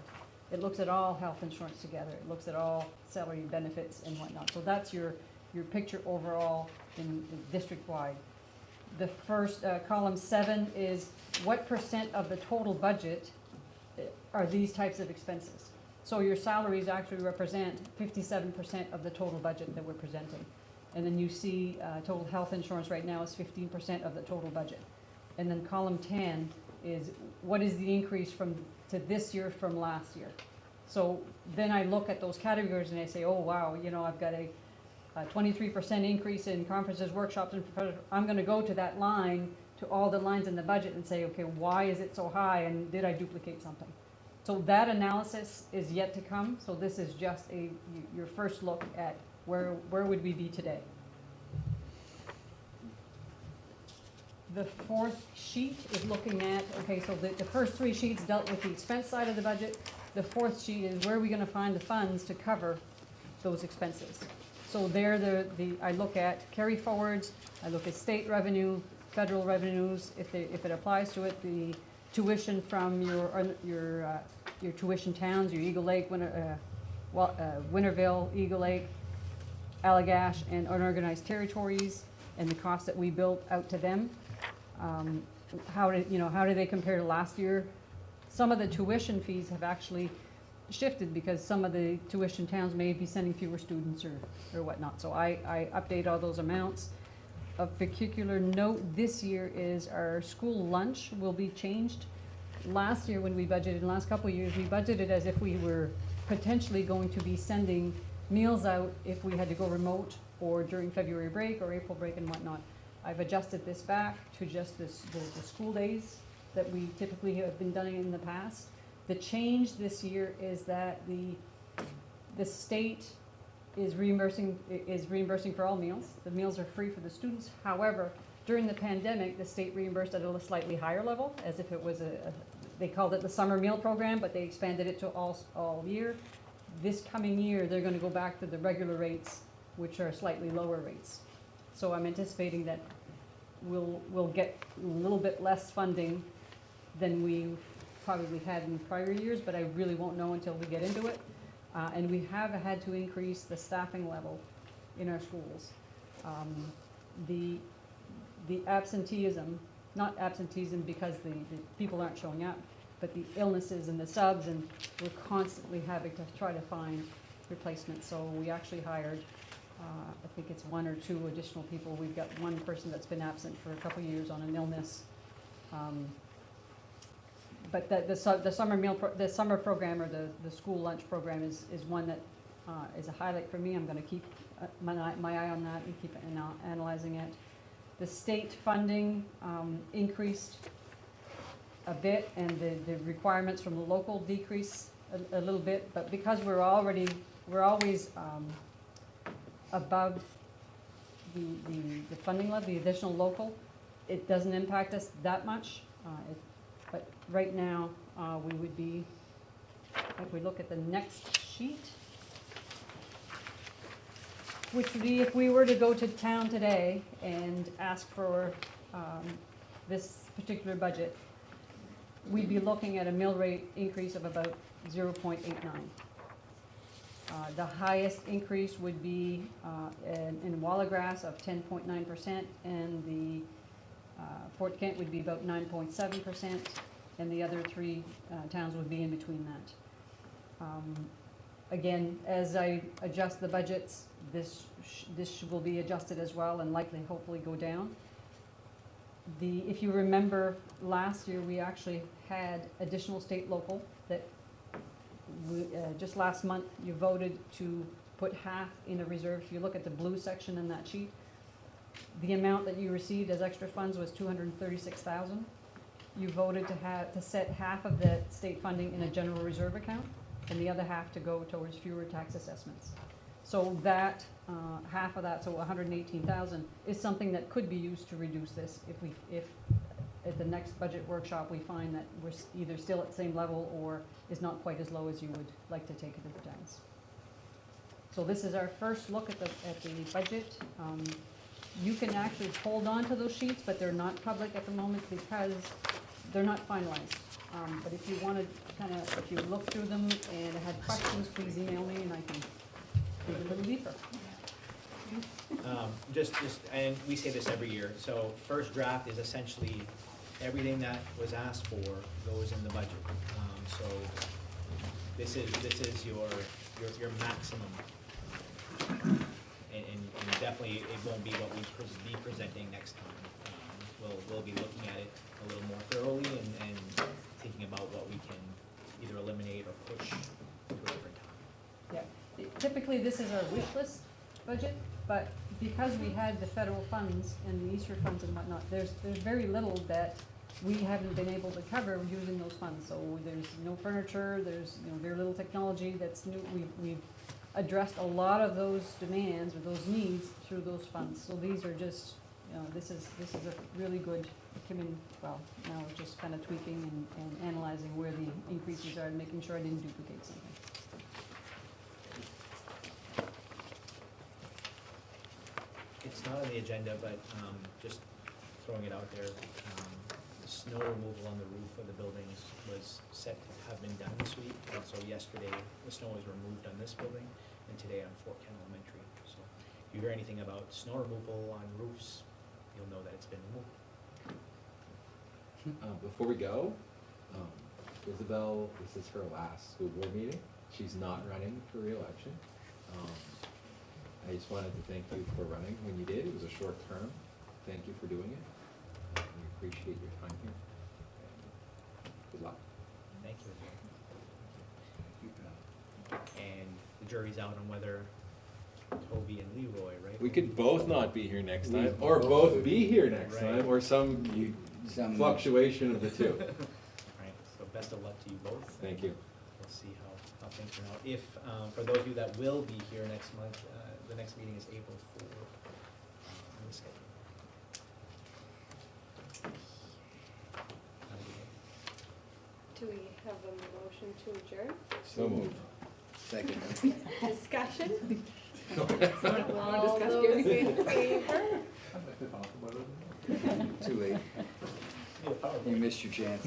It looks at all health insurance together. It looks at all salary benefits and whatnot. So that's your picture overall in district-wide. The first, column 7 is what % of the total budget are these types of expenses. So your salaries actually represent 57% of the total budget that we're presenting. And then you see total health insurance right now is 15% of the total budget. And then column 10 is what is the increase to this year from last year. So then I look at those categories and I say, oh, wow, you know, I've got a 23% increase in conferences, workshops, and I'm gonna go to that line, to all the lines in the budget and say, okay, why is it so high and did I duplicate something? So that analysis is yet to come, so this is just your first look at where would we be today. The fourth sheet is looking at, okay, so the first three sheets dealt with the expense side of the budget. The fourth sheet is where are we gonna find the funds to cover those expenses. So there, I look at carry forwards, I look at state revenue, federal revenues, if it applies to it, the tuition from your tuition towns, your Eagle Lake, Winterville, Eagle Lake, Allagash, and unorganized territories, and the cost that we built out to them. How do they compare to last year? Some of the tuition fees have actually shifted because some of the tuition towns may be sending fewer students or whatnot. So I update all those amounts. Of particular note this year is our school lunch will be changed. Last year when we budgeted, the last couple of years, we budgeted as if we were potentially going to be sending meals out if we had to go remote or during February break or April break and whatnot. I've adjusted this back to just the school days that we typically have been done in the past. The change this year is that the state is reimbursing for all meals. The meals are free for the students. However, during the pandemic, the state reimbursed at a slightly higher level, as if it was they called it the summer meal program, but they expanded it to all year. This coming year, they're gonna go back to the regular rates, which are slightly lower rates. So I'm anticipating that we'll get a little bit less funding than we probably had in prior years, but I really won't know until we get into it. And we have had to increase the staffing level in our schools. The absenteeism, not absenteeism because the people aren't showing up, but the illnesses and the subs, and we're constantly having to try to find replacements. So we actually hired, I think it's 1 or 2 additional people. We've got one person that's been absent for a couple of years on an illness. But the summer program or the school lunch program is one that is a highlight for me. I'm going to keep my eye on that and keep analyzing it. The state funding increased a bit, and the requirements from the local decreased a little bit. But because we're always above the funding level, the additional local, it doesn't impact us that much. But right now, we would be, if we look at the next sheet, which would be if we were to go to town today and ask for this particular budget, we'd be looking at a mill rate increase of about 0.89. The highest increase would be in Wallagrass of 10.9%, and the Fort Kent would be about 9.7%, and the other 3 towns would be in between that. Again, as I adjust the budgets, this will be adjusted as well, and likely, hopefully, go down. If you remember, last year we actually had additional state local that just last month you voted to put half in a reserve. If you look at the blue section in that sheet, the amount that you received as extra funds was $236,000. You voted to set half of the state funding in a general reserve account, and the other half to go towards fewer tax assessments. So that half of that, so $118,000, is something that could be used to reduce this if at the next budget workshop we find that we're either still at the same level or is not quite as low as you would like to take it to the towns. So this is our first look at the budget. You can actually hold on to those sheets, but they're not public at the moment because they're not finalized. But if you want to if you look through them and had questions, please email me and I can dig a little deeper. And we say this every year, so first draft is essentially everything that was asked for goes in the budget. So this is your maximum. And definitely it won't be what we be presenting next time. We'll be looking at it a little more thoroughly and thinking about what we can either eliminate or push to Yeah, typically this is our wish list budget, but because we had the federal funds and the Easter funds and whatnot, there's very little that we haven't been able to cover using those funds. So there's no furniture, there's, you know, very little technology that's new. We've addressed a lot of those demands or those needs through those funds. So these are just, you know, this is a really good, well, now we're just kind of tweaking and analyzing where the increases are and making sure I didn't duplicate something. It's not on the agenda, but just throwing it out there, the snow removal on the roof of the buildings was set to have been done this week. And so yesterday, the snow was removed on this building, and today on Forecan Elementary. So if you hear anything about snow removal on roofs, you'll know that it's been removed. Before we go, Isabel, this is her last school board meeting. She's not running for re-election. I just wanted to thank you for running when you did. It was a short term. Thank you for doing it. We appreciate your time here. Good luck. Thank you. And the jury's out on whether Toby and Leroy, right? We could both not be here next We time, or both be here next Right. time, or some fluctuation of the two. Right, so best of luck to you both. Thank you. We'll see how things turn out. If, for those of you that will be here next month, the next meeting is April 4th on the schedule. Have a good day. Do we have a motion to adjourn? So moved. Second. Discussion? Wanna All discuss those Gary's? in favor? I'd like to talk about it. Too late. Yeah, power You missed your chance.